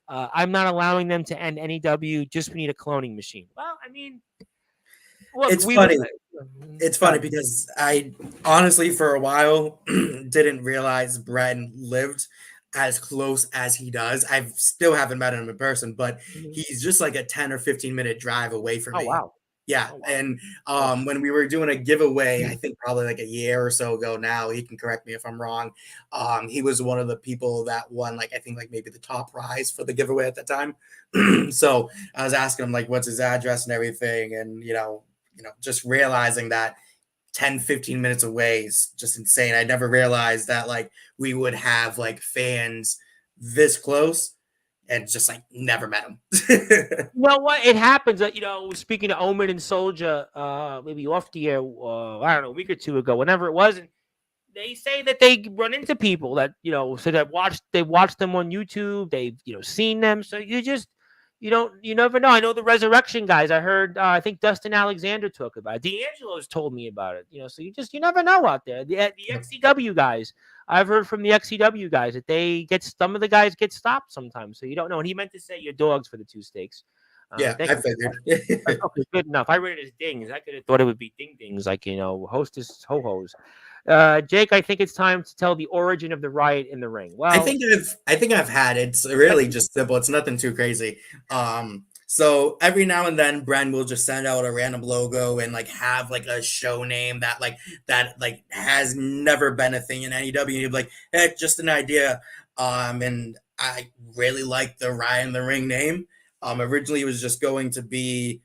I'm not allowing them to end NEW. Just we need a cloning machine. Well, look, it's funny. It's funny because I honestly, for a while, didn't realize Bren lived as close as he does. Still haven't met him in person, but he's just like a 10 or 15 minute drive away from me. Wow. Yeah, Oh, wow. and Oh, when we were doing a giveaway, I think probably like a year or so ago now, he can correct me if I'm wrong. He was one of the people that won, like I think like maybe the top prize for the giveaway at the time. So I was asking him like what's his address and everything, and just realizing that 10, 15 minutes away is just insane. I never realized that like we would have like fans this close and just like never met him. you know what? It happens. Speaking to Omen and Soldier, maybe off the air, I don't know, a week or two ago, whenever it was, and they say that they run into people that so that they watch them on YouTube. They've seen them. So you never know. I know the Resurrection guys. I heard. I think Dustin Alexander talk about it. D'Angelo's told me about it. So you never know out there. The XCW guys. I've heard from the XCW guys that some of the guys get stopped sometimes. So you don't know. And he meant to say your dogs for the two steaks. Yeah, Thank I you. figured. Okay, good enough. I read it as dings. I could have thought it would be ding dings, like hostess ho hos. Jake, I think it's time to tell the origin of the riot in the ring. I Well, think I've had it. It's really just simple. It's nothing too crazy. So every now and then Bren will just send out a random logo and like have like a show name that has never been a thing in AEW. And he'd be like, hey, just an idea. And I really like the Ryan the Ring name. Originally it was just going to be,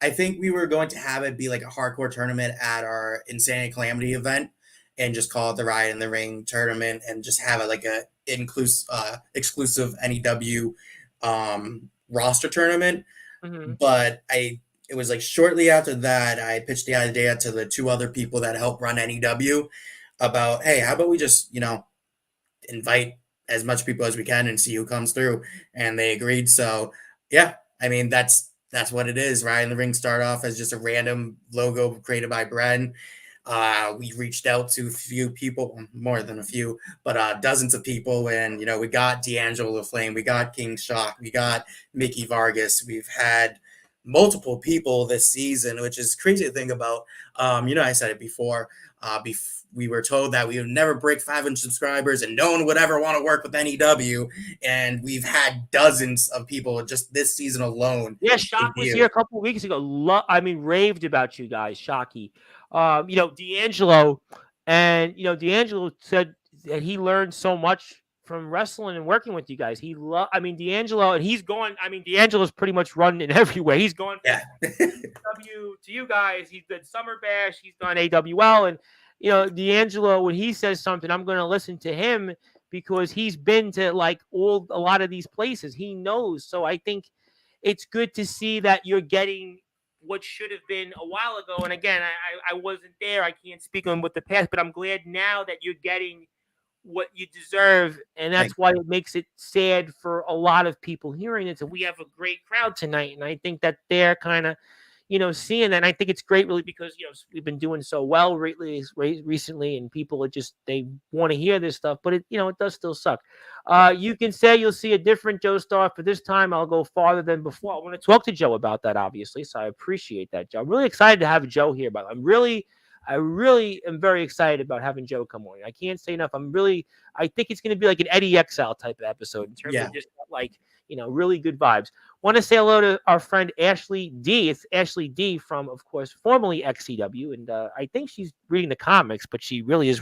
I think we were going to have it be like a hardcore tournament at our Insanity Calamity event and just call it the Riot in the Ring tournament and just have it like a exclusive NEW roster tournament. mhm. But it was like shortly after that I pitched the idea to the two other people that help run NEW about, hey, how about we just invite as much people as we can and see who comes through, and they agreed. So yeah, I mean that's what it is. Ryan the Ring started off as just a random logo created by Bren. We reached out to a few people, more than a few, but dozens of people, and we got D'Angelo Flame, we got King Shock, we got Mickey Vargas. We've had multiple people this season, which is crazy to think about. I said it before. We were told that we would never break 500 subscribers and no one would ever want to work with NEW. And we've had dozens of people just this season alone. Yeah, Shock was here Debut. a couple of weeks ago. Raved about you guys, Shocky. D'Angelo, and D'Angelo said that he learned so much from wrestling and working with you guys. D'Angelo, and he's going. D'Angelo's pretty much run in everywhere. He's going from Yeah. W to you guys. He's done Summer Bash. He's done AWL, and D'Angelo, when he says something, I'm going to listen to him because he's been to like a lot of these places. He knows. So I think it's good to see that you're getting what should have been a while ago. And again, I wasn't there. I can't speak on what the past, but I'm glad now that you're getting what you deserve. And that's Thank why it makes it sad for a lot of people hearing it. So we have a great crowd tonight. And I think that they're kind of, seeing that. And I think it's great really because, we've been doing so well recently and people are just, they want to hear this stuff, but it does still suck. You can say you'll see a different Joe Star, but this time I'll go farther than before. I want to talk to Joe about that, obviously. So I appreciate that, Joe. I'm really excited to have Joe here, but I really am very excited about having Joe come on. I can't say enough. I think it's going to be like an Eddie XL type of episode in terms Yeah. of just like, really good vibes. Want to say hello to our friend Ashley D. It's Ashley D from, of course, formerly XCW. And I think she's reading the comics, but she really is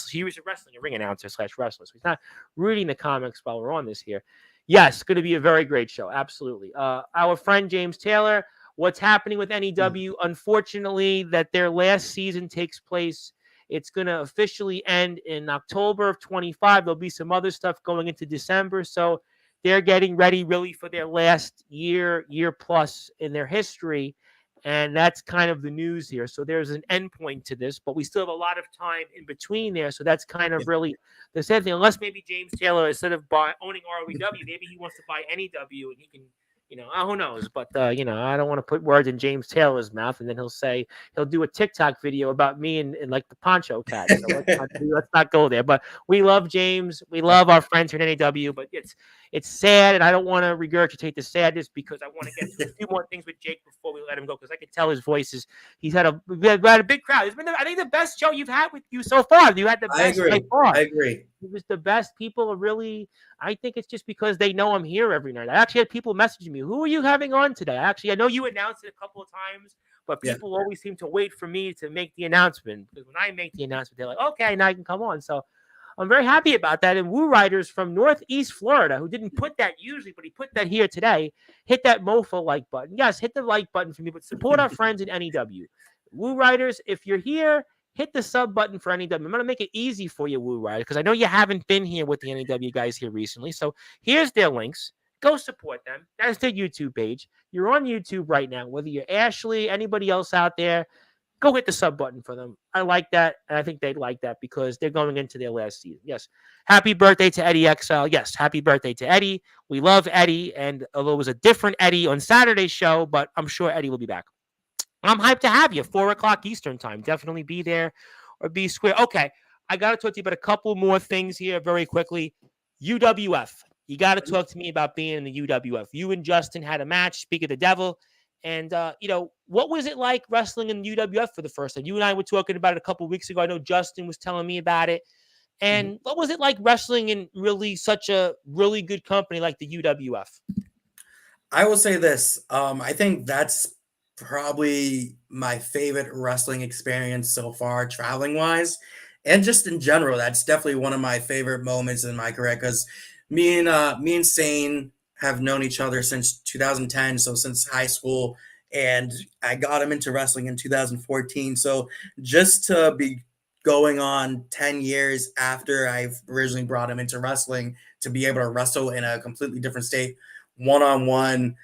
she was a ring announcer / wrestler. So she's not reading the comics while we're on this here. Yes, going to be a very great show. Absolutely. Our friend James Taylor, what's happening with NEW? Unfortunately, that their last season takes place. It's going to officially end in October of 25. There'll be some other stuff going into December. So they're getting ready really for their last year plus in their history. And that's kind of the news here. So there's an end point to this, but we still have a lot of time in between there. So that's kind of really the sad thing. Unless maybe James Taylor, instead of owning ROW, maybe he wants to buy NEW and he can, who knows? But, I don't want to put words in James Taylor's mouth. And then he'll do a TikTok video about me and like the Poncho Cat. So let's not go there. But we love James. We love our friends here at NAW. But it's sad. And I don't want to regurgitate the sadness because I want to get to a few more things with Jake before we let him go. Because I can tell his voice we had a big crowd. It's been, I think, the best show you've had with you so far. You had the best by far. I agree. It was the best. People are really, I think it's just because they know I'm here every night. I actually had people messaging me, who are you having on today? Actually, I know you announced it a couple of times, but Yeah. people always seem to wait for me to make the announcement. Because when I make the announcement, they're like, okay, now I can come on. So I'm very happy about that. And Woo Riders from Northeast Florida, who didn't put that usually, but he put that here today, hit that mofo like button. Yes, hit the like button for me, but support our friends in NEW. Woo Riders, if you're here, hit the sub button for NEW. I'm going to make it easy for you, Woo Riders, because I know you haven't been here with the NEW guys here recently. So here's their links. Go support them. That's their YouTube page. You're on YouTube right now, whether you're Ashley, anybody else out there, go hit the sub button for them. I like that, and I think they'd like that because they're going into their last season. Yes. Happy birthday to Eddie XL. Yes, happy birthday to Eddie. We love Eddie, and although it was a different Eddie on Saturday's show, but I'm sure Eddie will be back. I'm hyped to have you. 4 o'clock Eastern time. Definitely be there or be square. Okay, I got to talk to you about a couple more things here very quickly. UWF. You got to talk to me about being in the UWF. You and Justin had a match, Speak of the Devil. And, what was it like wrestling in UWF for the first time? You and I were talking about it a couple of weeks ago. I know Justin was telling me about it. Mhm. And what was it like wrestling in really such a really good company like the UWF? I will say this. I think that's probably my favorite wrestling experience so far, traveling wise, and just in general. That's definitely one of my favorite moments in my career because me and Sane have known each other since 2010, so since high school, and I got him into wrestling in 2014. So just to be going on 10 years after I've originally brought him into wrestling to be able to wrestle in a completely different state one on one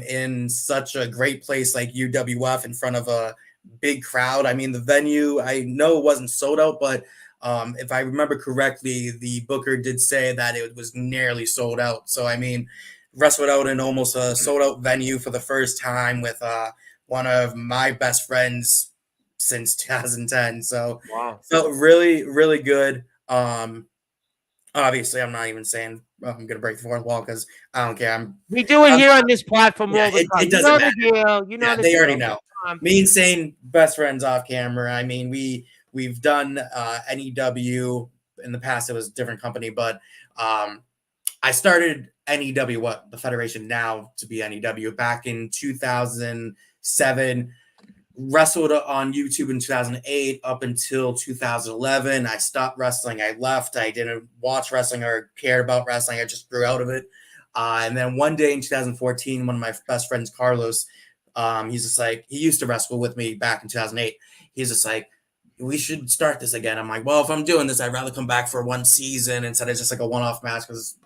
in such a great place like UWF in front of a big crowd. I mean, the venue, I know it wasn't sold out, but if I remember correctly, the booker did say that it was nearly sold out. So, I mean, wrestled out in almost a sold out venue for the first time with one of my best friends since 2010. So, Wow. felt really, really good. Obviously, I'm not even saying I'm gonna break the fourth wall because I don't care. We do it I'm here on this platform yeah, all the time. it You doesn't know matter. the deal. You know Yeah, the they already deal. know. Me and Sane, best friends off camera. I mean, we've done NEW in the past. It was a different company, but I started NEW, what the Federation now to be NEW, back in 2007. Wrestled on YouTube in 2008 up until 2011. I stopped wrestling. I left. I didn't watch wrestling or care about wrestling. I just grew out of it. And then one day in 2014, one of my best friends, Carlos, he's just like, he used to wrestle with me back in 2008. He's just like, we should start this again. I'm like, well, if I'm doing this, I'd rather come back for one season instead of just like a one-off match because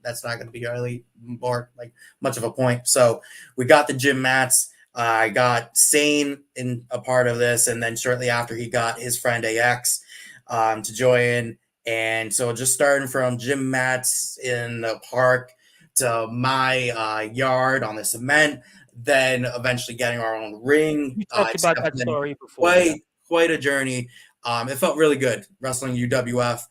that's not going to be really more like much of a point. So we got the gym mats. I got Sane in a part of this, and then shortly after he got his friend AX to join. And so just starting from gym mats in the park to my yard on the cement, then eventually getting our own ring. You talked It's about that definitely been story before. Yeah. quite a journey. It felt really good wrestling UWF.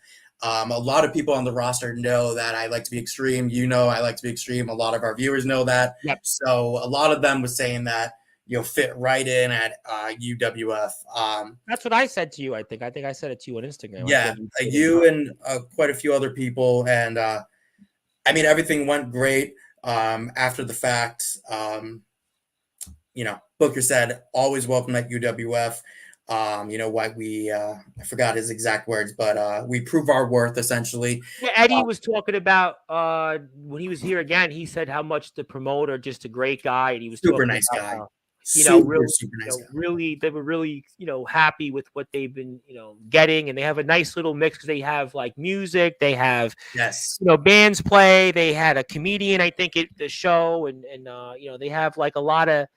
A lot of people on the roster know that I like to be extreme. I like to be extreme. A lot of our viewers know that. Yep. So a lot of them was saying that you'll fit right in at UWF. That's what I said to you. I think I said it to you on Instagram. I Yeah, said you'd fit in you well. and quite a few other people, and I mean everything went great. After the fact, Booker said always welcome at UWF. What we I forgot his exact words, but we prove our worth essentially. Yeah, Eddie was talking about when he was here again. He said how much the promoter, just a great guy, and he was Super talking nice about guy. how Super, really, super nice guy. really, they were really, happy with what they've been, getting, and they have a nice little mix because they have like music, they have, Yes. bands play, they had a comedian, I think, at the show, and they have like a lot of,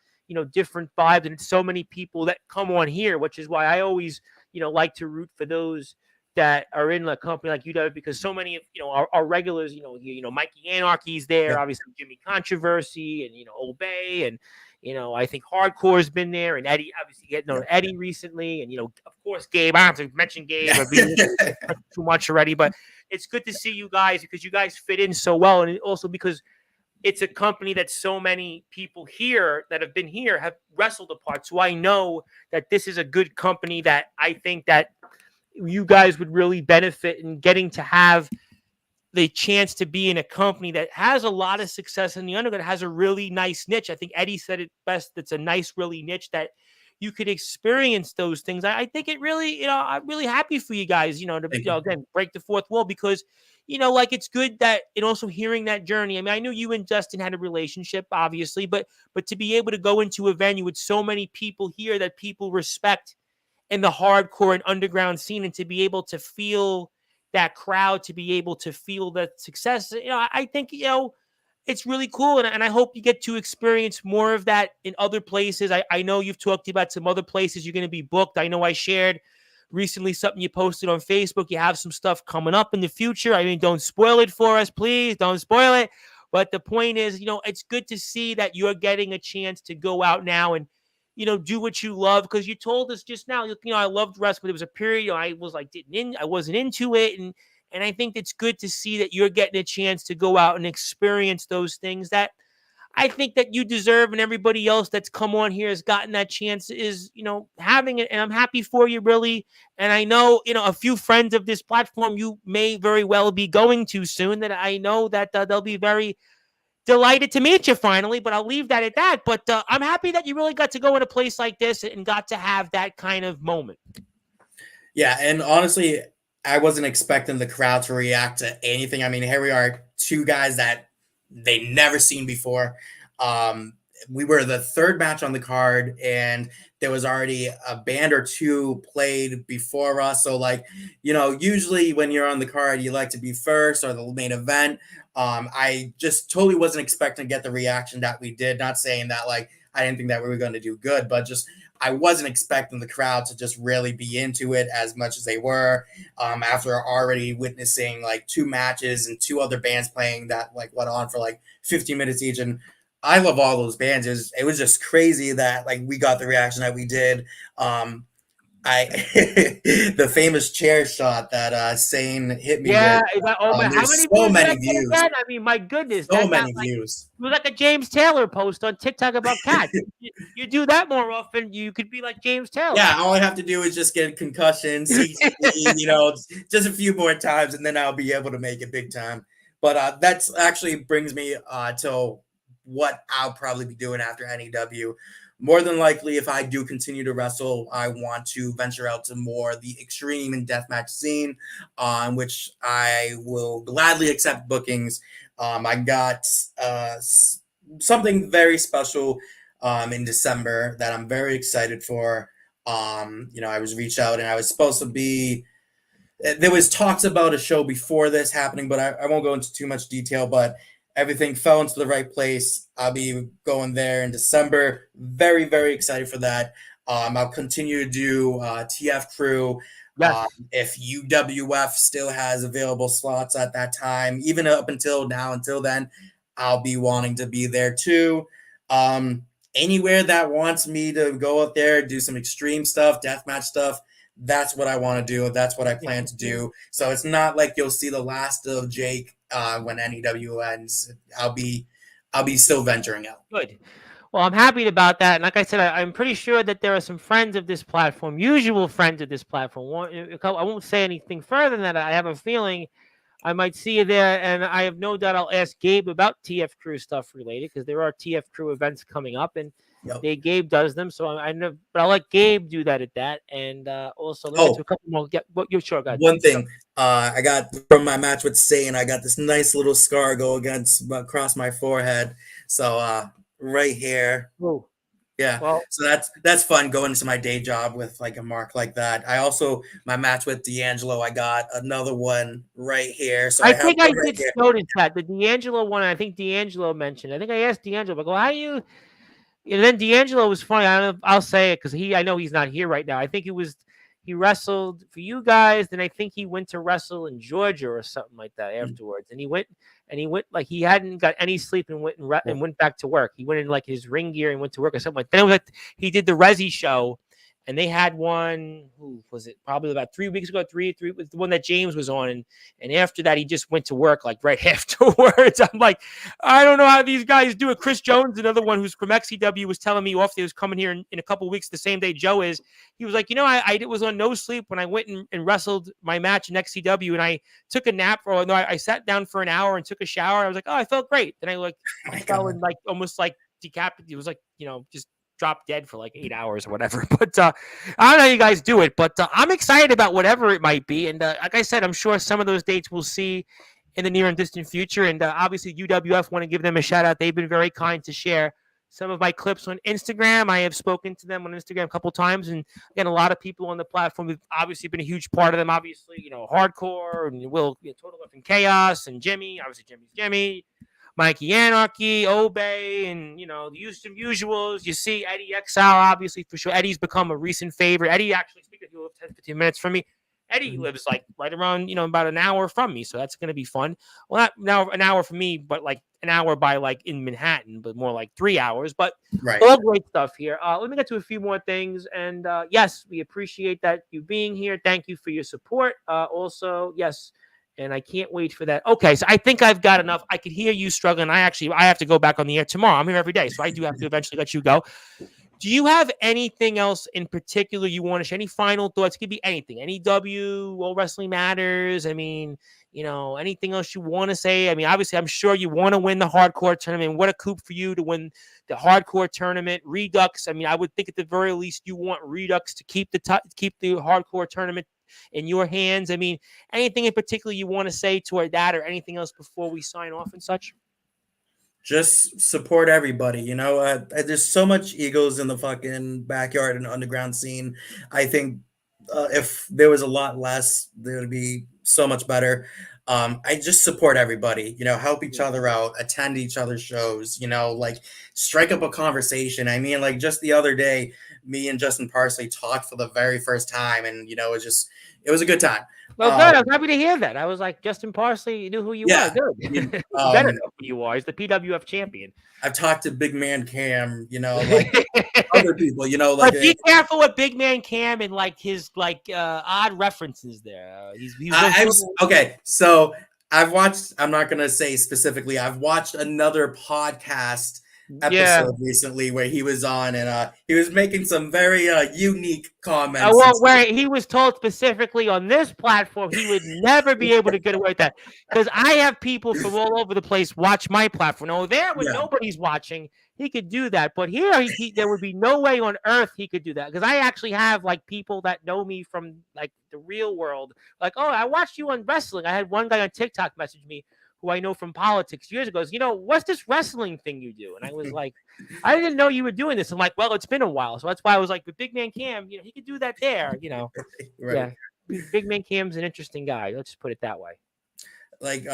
different vibes, and so many people that come on here, which is why I always, like to root for those that are in a company like UW because so many of our regulars, Mikey Anarchy's there, Yep. obviously Jimmy Controversy, and Obey, and I think Hardcore's been there, and Eddie obviously getting on Yep. Eddie recently, and of course Gabe. I don't have to mention Gabe or be too much already, but it's good to see you guys because you guys fit in so well, and also because it's a company that so many people here that have been here have wrestled apart. So I know that this is a good company that I think that you guys would really benefit in getting to have the chance to be in a company that has a lot of success in the underground, has a really nice niche. I think Eddie said it best. It's a nice, really niche that you could experience those things. I think it really, I'm really happy for you guys, to, Thank you. again, break the fourth wall because, like it's good that, and also hearing that journey. I mean, I knew you and Dustin had a relationship, obviously, but to be able to go into a venue with so many people here that people respect in the hardcore and underground scene, and to be able to feel that crowd, to be able to feel that success, I think, it's really cool. And I hope you get to experience more of that in other places. I know you've talked about some other places you're going to be booked. I know I shared recently something you posted on Facebook. You have some stuff coming up in the future. I mean, don't spoil it for us, please. Don't spoil it. But the point is, it's good to see that you're getting a chance to go out now and, do what you love. Because you told us just now, I loved wrestling, but there was a period, I was like, I wasn't into it. And I think it's good to see that you're getting a chance to go out and experience those things that I think that you deserve, and everybody else that's come on here has gotten that chance is, having it. And I'm happy for you, really. And I know, a few friends of this platform you may very well be going to soon, that I know that they'll be very delighted to meet you finally, but I'll leave that at that. But I'm happy that you really got to go in a place like this and got to have that kind of moment. Yeah, and honestly, I wasn't expecting the crowd to react to anything. I mean, here we are, two guys that they never seen before. We were the third match on the card, and there was already a band or two played before us. So, like, usually when you're on the card, you like to be first or the main event. I just totally wasn't expecting to get the reaction that we did. Not saying that, like, I didn't think that we were going to do good, but just I wasn't expecting the crowd to just really be into it as much as they were, after already witnessing like two matches and two other bands playing that like went on for like 15 minutes each. And I love all those bands. It was just crazy that like we got the reaction that we did. I the famous chair shot that Sane hit me Yeah. with. Oh my! How There's many so views did many that get views, again? I mean, my goodness, so that got many like views. it was like a James Taylor post on TikTok about cats. You do that more often, you could be like James Taylor. Yeah, all I have to do is just get a concussion, CTE, just a few more times, and then I'll be able to make it big time. But that's actually brings me to what I'll probably be doing after NEW. More than likely, if I do continue to wrestle, I want to venture out to more the extreme and deathmatch scene, on which I will gladly accept bookings. I got something very special in December that I'm very excited for. I was reached out and I was supposed to be. There was talks about a show before this happening, but I won't go into too much detail. But everything fell into the right place. I'll be going there in December. Very, very excited for that. I'll continue to do TF Crew. Yes. If UWF still has available slots at that time, even up until now, until then, I'll be wanting to be there too. Anywhere that wants me to go out there, do some extreme stuff, deathmatch stuff, that's what I want to do. That's what I plan to do. So it's not like you'll see the last of Jake when NEW ends. I'll be still venturing out. Good. Well, I'm happy about that. And like I said, I'm pretty sure that there are some friends of this platform, usual friends of this platform. I won't say anything further than that. I have a feeling I might see you there, and I have no doubt I'll ask Gabe about TF Crew stuff related, because there are TF Crew events coming up, and Yep. Gabe does them. So I know, but I'll let Gabe do that at that. And also, let me get to a couple more. You're sure, guys. One thing I got from my match with Sane, I got this nice little scar go across my forehead. So right here. Ooh. Yeah. Well, So that's fun going to my day job with like a mark like that. I also my match with D'Angelo, I got another one right here. So I I have think I one right did here. notice that the D'Angelo one. I think D'Angelo mentioned. I think I asked D'Angelo, but go, how you? And then D'Angelo was funny. I don't know, I'll say it because I know he's not here right now. I think he wrestled for you guys. Then I think he went to wrestle in Georgia or something like that afterwards. And he went like he hadn't got any sleep and went back to work. He went in like his ring gear and went to work or something like that. Then it was like he did the Resi show, and they had one. Who was it? Probably about 3 weeks ago. Three was the one that James was on, and after that, he just went to work like right afterwards. I'm like, I don't know how these guys do it. Chris Jones, another one who's from XCW, was telling me off. He was coming here in a couple of weeks, the same day Joe is. He was like, I was on no sleep when I went and wrestled my match in XCW, and I took a nap. Or no, I sat down for an hour and took a shower. I was like, oh, I felt great. Then Oh my fell God. in like almost like decapitated. It was like just dropped dead for like 8 hours or whatever. But I don't know how you guys do it, but I'm excited about whatever it might be. And like I said, I'm sure some of those dates we'll see in the near and distant future. And obviously, UWF want to give them a shout out. They've been very kind to share some of my clips on Instagram. I have spoken to them on Instagram a couple times, and again, a lot of people on the platform have obviously been a huge part of them. Obviously, Hardcore and Will, Total Left and Chaos, and Jimmy. Obviously, Jimmy's Jimmy. Mikey Anarchy, Obey, and the Houston Usuals. You see Eddie Exile, obviously, for sure. Eddie's become a recent favorite. Eddie actually, speaking of, he lives 10, 15 minutes from me. Eddie lives like right around, about an hour from me, so that's going to be fun. Well, not now an hour from me, but like an hour by like in Manhattan, but more like 3 hours. But Right. all great stuff here. Let me get to a few more things. And yes, we appreciate that you being here. Thank you for your support. Also, yes, and I can't wait for that. Okay, so I think I've got enough. I could hear you struggling. I have to go back on the air tomorrow. I'm here every day, so I do have to eventually let you go. Do you have anything else in particular you want to share? Any final thoughts? It could be anything. NEW, All Wrestling Matters. I mean, anything else you want to say? I mean, obviously, I'm sure you want to win the hardcore tournament. What a coup for you to win the hardcore tournament. Redux. I mean, I would think at the very least you want Redux to keep the hardcore tournament in your hands. I mean, anything in particular you want to say toward that, or anything else before we sign off and such? Just support everybody. There's so much egos in the fucking backyard and underground scene. I think if there was a lot less, there would be so much better. I just support everybody. Help each other out, attend each other's shows. Like strike up a conversation. I mean, like just the other day, me and Justin Parsley talked for the very first time, and it was a good time. Well, good. I'm happy to hear that. I was like, Justin Parsley, you knew who you Yeah. are. Good. Better know who you are. He's the PWF champion. I've talked to Big Man Cam, like other people, like. But be careful with Big Man Cam and like his odd references there. Okay, so I've watched. I'm not gonna say specifically. I've watched another podcast episode recently where he was on, and he was making some very unique comments. Where he was told specifically on this platform he would never be able to get away with that, because I have people from all over the place watch my platform. When nobody's watching, he could do that, but here there would be no way on earth he could do that, because I actually have like people that know me from like the real world, like, oh, I watched you on wrestling. I had one guy on TikTok message me who I know from politics years ago, goes, what's this wrestling thing you do? And I was like, I didn't know you were doing this. I'm like, well, it's been a while. So that's why I was like, but Big Man Cam, he could do that there, Right. Yeah. Big Man Cam's an interesting guy. Let's just put it that way. Like,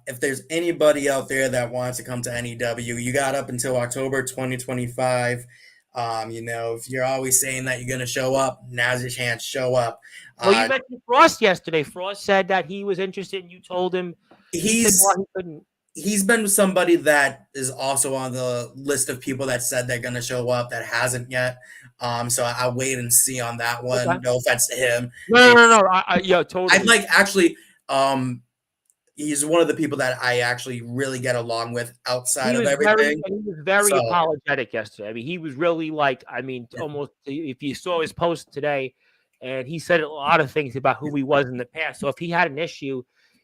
if there's anybody out there that wants to come to NEW, you got up until October 2025. If you're always saying that you're going to show up, now's your chance, show up. Well, you mentioned Frost yesterday. Frost said that he was interested, and you told him he couldn't. He's been somebody that is also on the list of people that said they're going to show up that hasn't yet. So I'll wait and see on that one. Okay. No offense to him. No. Yeah, totally. I'd like actually. He's one of the people that I actually really get along with outside of everything. He was very apologetic yesterday. I mean, he was really almost, if you saw his post today, and he said a lot of things about who he was in the past. So if he had an issue,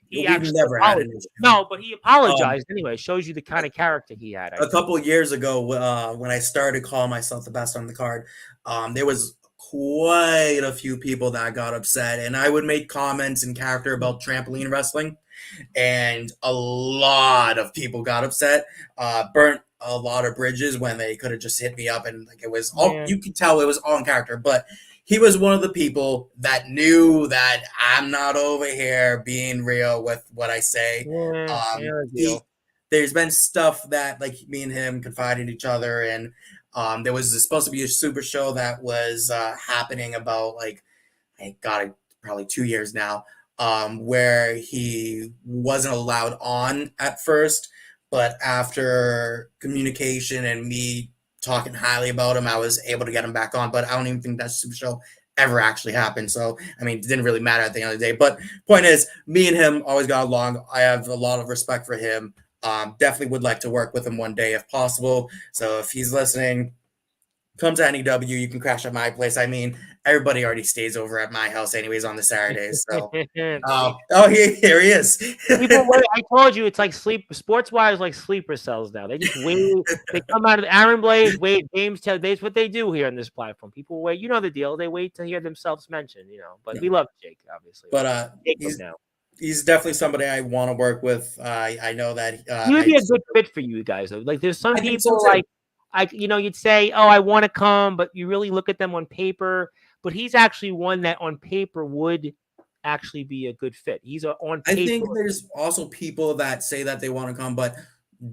he actually never had an issue. No, but he apologized anyway. It shows you the kind of character he had. A couple of years ago, when I started calling myself the best on the card, there was quite a few people that got upset, and I would make comments in character about trampoline wrestling. And a lot of people got upset, burnt a lot of bridges when they could have just hit me up, and like it was all you could tell it was all in character. But he was one of the people that knew that I'm not over here being real with what I say. There's been stuff that like me and him confided in each other, and there was supposed to be a super show that was happening about probably 2 years now. Where he wasn't allowed on at first, but after communication and me talking highly about him, I was able to get him back on. But I don't even think that Super Show ever actually happened. So I mean, it didn't really matter at the end of the day. But point is, me and him always got along. I have a lot of respect for him. Definitely would like to work with him one day if possible. So if he's listening, come to NEW. You can crash at my place. I mean, everybody already stays over at my house anyways on the Saturdays. So, See, here he is. people wait. I told you it's like sleep. Sportswire is like sleeper cells now. They just wait. They come out of Aaron Blaze, wait, James Taylor. That's what they do here on this platform. People wait. You know the deal. They wait to hear themselves mentioned. But we love Jake, obviously. But Jacob now. he's definitely somebody I want to work with. I know that He would be a good fit for you guys. Though. Like there's some I think people so too. you'd say, oh, I want to come, but you really look at them on paper. But he's actually one that on paper would actually be a good fit. He's on I paper. think there's also people that say that they want to come, but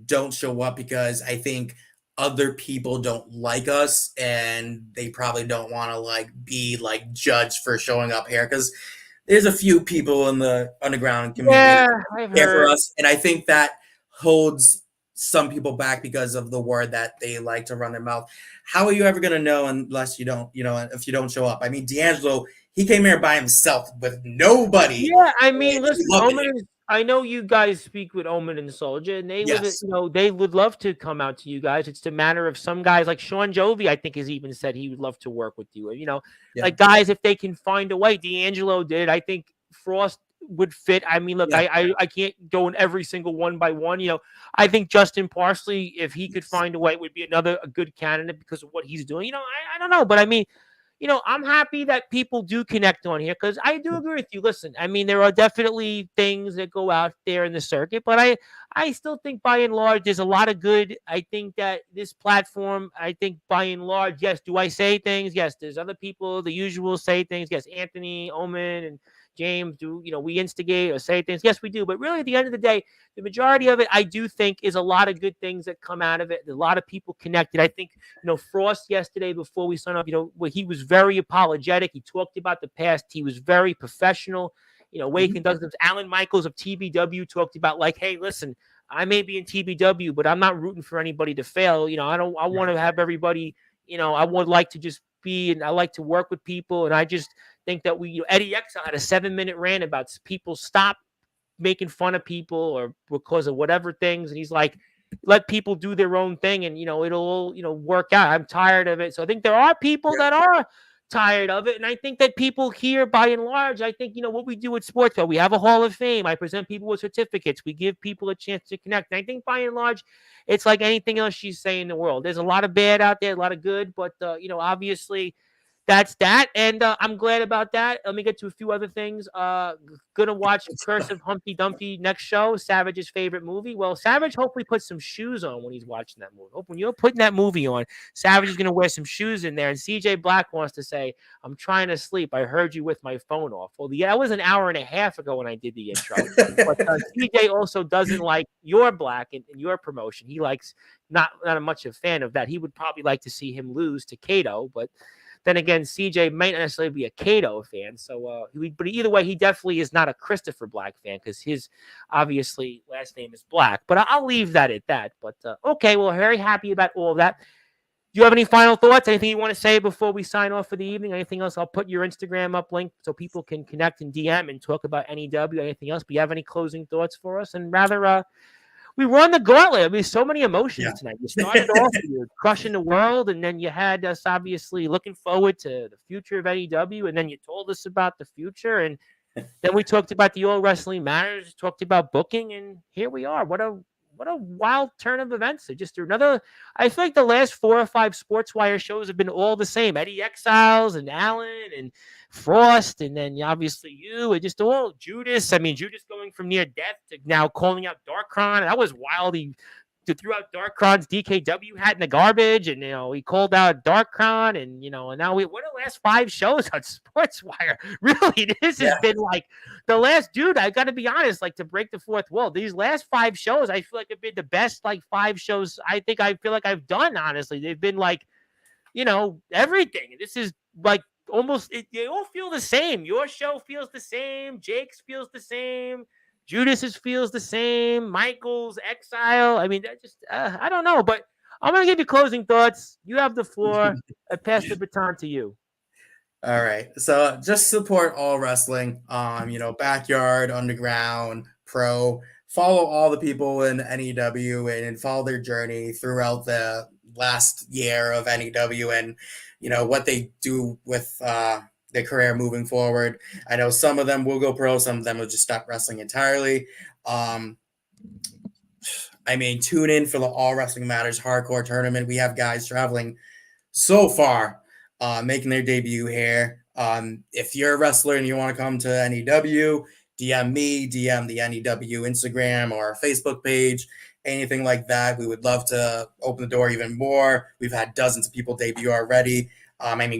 don't show up because I think other people don't like us and they probably don't want to like be like judged for showing up here because there's a few people in the underground community Yeah, that I've care for heard. us, and I think that holds some people back because of the word that they like to run their mouth. How are you ever gonna know unless you don't, if you don't show up? I mean, D'Angelo, he came here by himself with nobody, Yeah, I and mean, he listen, loved it Omen. here. I know you guys speak with Omen and Soldier, and they live it. Yes. They would love to come out to you guys. It's a matter of some guys like Sean Jovi. I think has even said he would love to work with you. Yeah. Like guys, if they can find a way. D'Angelo did. I think Frost would fit. I mean, look, Yeah. I can't go in every single one by one. I think Justin Parsley, if he could find a way, would be a good candidate because of what he's doing. I don't know, but I mean. I'm happy that people do connect on here because I do agree with you. Listen, I mean, there are definitely things that go out there in the circuit, but I still think by and large, there's a lot of good. I think that this platform, I think by and large, yes, do I say things? Yes, there's other people, the usual say things. Yes, Anthony, Omen, and James do, we instigate or say things. Yes, we do. But really, at the end of the day, the majority of it, I do think, is a lot of good things that come out of it. A lot of people connected. I think Frost yesterday before we signed off, he was very apologetic. He talked about the past. He was very professional. Wake and does this. Alan Michaels of TBW talked about like, hey, listen, I may be in TBW, but I'm not rooting for anybody to fail. I want to have everybody, I would like to just be, and I like to work with people. And I just think that Eddie Exile had a 7-minute rant about people stop making fun of people or because of whatever things. And he's like, let people do their own thing and it'll work out. I'm tired of it. So I think there are people that are tired of it. And I think that people here by and large, I think what we do at Sportswire, we have a Hall of Fame. I present people with certificates. We give people a chance to connect. And I think by and large, it's like anything else you say in the world. There's a lot of bad out there, a lot of good, but obviously that's that, and I'm glad about that. Let me get to a few other things. Gonna watch Curse of Humpty Dumpty next show. Savage's favorite movie. Well, Savage hopefully puts some shoes on when he's watching that movie. Hope when you're putting that movie on, Savage is gonna wear some shoes in there. And CJ Black wants to say, "I'm trying to sleep. I heard you with my phone off." Well, that was an hour and a half ago when I did the intro. But CJ also doesn't like your Black and your promotion. He likes not much a fan of that. He would probably like to see him lose to Kato, but. Then again, CJ might not necessarily be a Kato fan. So, but either way, he definitely is not a Christopher Black fan because his obviously last name is Black. But I'll leave that at that. But okay, well, very happy about all of that. Do you have any final thoughts? Anything you want to say before we sign off for the evening? Anything else? I'll put your Instagram up link so people can connect and DM and talk about NEW. Anything else? Do you have any closing thoughts for us? And rather, we run the gauntlet. I mean, so many emotions tonight. You started off, you were crushing the world, and then you had us obviously looking forward to the future of AEW, and then you told us about the future, and then we talked about the All Wrestling Matters, talked about booking, and here we are. What a wild turn of events. Just another. I feel like the last 4 or 5 Sportswire shows have been all the same. Eddie Exiles and Allen and Frost, and then obviously you, and just all Judas. I mean, Judas going from near death to now calling out Darkron. That was wild. He threw out Darkron's DKW hat in the garbage, and he called out Darkron, and and now what are the last 5 shows on Sportswire? Really, this has been like the last dude. I got to be honest, like to break the fourth wall. These last 5 shows, I feel like have been the best 5 shows I feel like I've done. Honestly, they've been like everything. This is like almost they all feel the same. Your show feels the same. Jake's feels the same. Judas's feels the same. Michael's Exile. I mean, that just I don't know, but I'm going to give you closing thoughts. You have the floor. I pass the baton to you. All right. So just support all wrestling. Backyard, underground, pro. Follow all the people in NEW and follow their journey throughout the last year of NEW and what they do with their career moving forward. I know some of them will go pro, some of them will just stop wrestling entirely. Tune in for the All Wrestling Matters Hardcore Tournament. We have guys traveling so far, making their debut here. If you're a wrestler and you want to come to NEW, DM me, DM the NEW Instagram or Facebook page, anything like that. We would love to open the door even more. We've had dozens of people debut already.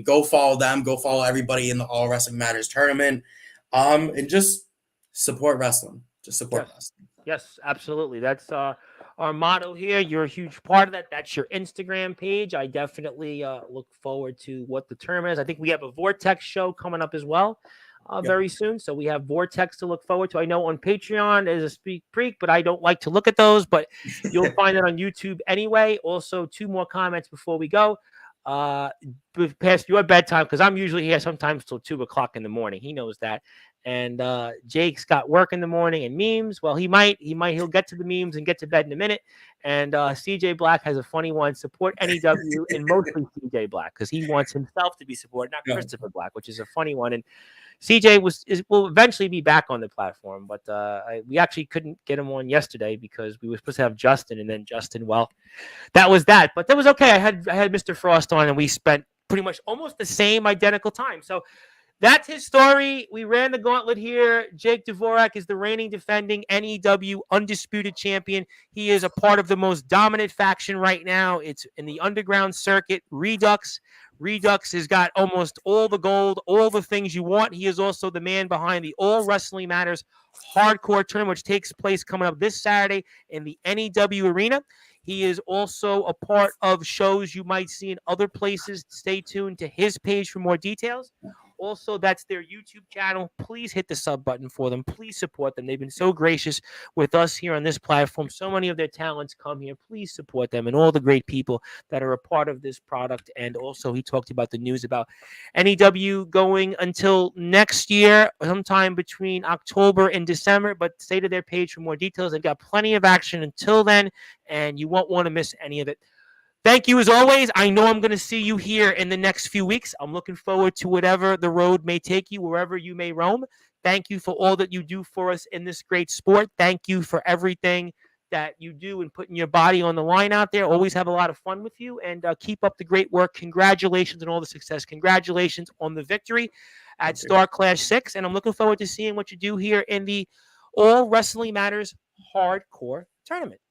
Go follow them. Go follow everybody in the All Wrestling Matters tournament. And just support wrestling. Just support wrestling. Yes, absolutely. That's our motto here. You're a huge part of that. That's your Instagram page. I definitely look forward to what the term is. I think we have a Vortex show coming up as well very soon. So we have Vortex to look forward to. I know on Patreon is a Speak Freak, but I don't like to look at those. But you'll find it on YouTube anyway. Also, 2 more comments before we go. Past your bedtime, because I'm usually here sometimes till 2 o'clock in the morning. He knows that. And Jake's got work in the morning and memes. Well, he'll get to the memes and get to bed in a minute. And CJ Black has a funny one. Support NEW and mostly CJ Black because he wants himself to be supported, not Christopher Black, which is a funny one. And CJ will eventually be back on the platform, but we actually couldn't get him on yesterday because we were supposed to have Justin, and then Justin, well, that was that. But that was okay. I had Mr. Frost on, and we spent pretty much almost the same identical time. So that's his story. We ran the gauntlet here. Jake Dvorak is the reigning defending NEW undisputed champion. He is a part of the most dominant faction right now. It's in the underground circuit, Redux. Redux has got almost all the gold, all the things you want. He is also the man behind the All Wrestling Matters Hardcore Tournament, which takes place coming up this Saturday in the NEW Arena. He is also a part of shows you might see in other places. Stay tuned to his page for more details. Also, that's their YouTube channel. Please hit the sub button for them. Please support them. They've been so gracious with us here on this platform. So many of their talents come here. Please support them and all the great people that are a part of this product. And also, he talked about the news about NEW going until next year, sometime between October and December. But stay to their page for more details. They've got plenty of action until then, and you won't want to miss any of it. Thank you as always. I know I'm going to see you here in the next few weeks. I'm looking forward to whatever the road may take you, wherever you may roam. Thank you for all that you do for us in this great sport. Thank you for everything that you do and putting your body on the line out there. Always have a lot of fun with you, and keep up the great work. Congratulations on all the success. Congratulations on the victory at Star Clash 6, and I'm looking forward to seeing what you do here in the All Wrestling Matters Hardcore Tournament.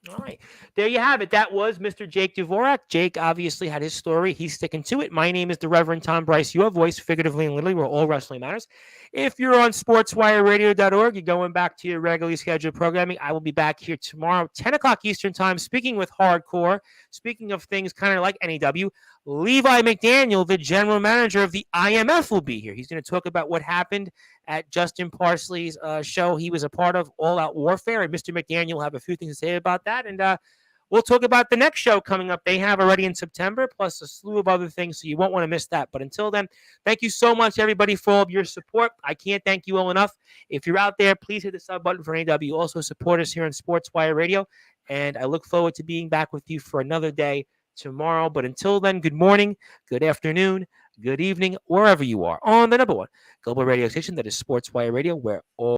All right. There you have it. That was Mr. Jake Dvorak. Jake obviously had his story. He's sticking to it. My name is the Reverend Tom Bryce, your voice, figuratively and literally, where all wrestling matters. If you're on sportswireradio.org, you're going back to your regularly scheduled programming. I will be back here tomorrow, 10 o'clock Eastern time, speaking with Hardcore. Speaking of things kind of like NEW, Levi McDaniel, the general manager of the IMF, will be here. He's going to talk about what happened at Justin Parsley's show he was a part of, All Out Warfare. And Mr. McDaniel will have a few things to say about that. And we'll talk about the next show coming up. They have already in September, plus a slew of other things, so you won't want to miss that. But until then, thank you so much, everybody, for all of your support. I can't thank you all enough. If you're out there, please hit the sub button for NEW. Also support us here on Sportswire Radio. And I look forward to being back with you for another day tomorrow. But until then, good morning, good afternoon, good evening, wherever you are on the number one global radio station that is Sportswire Radio, where all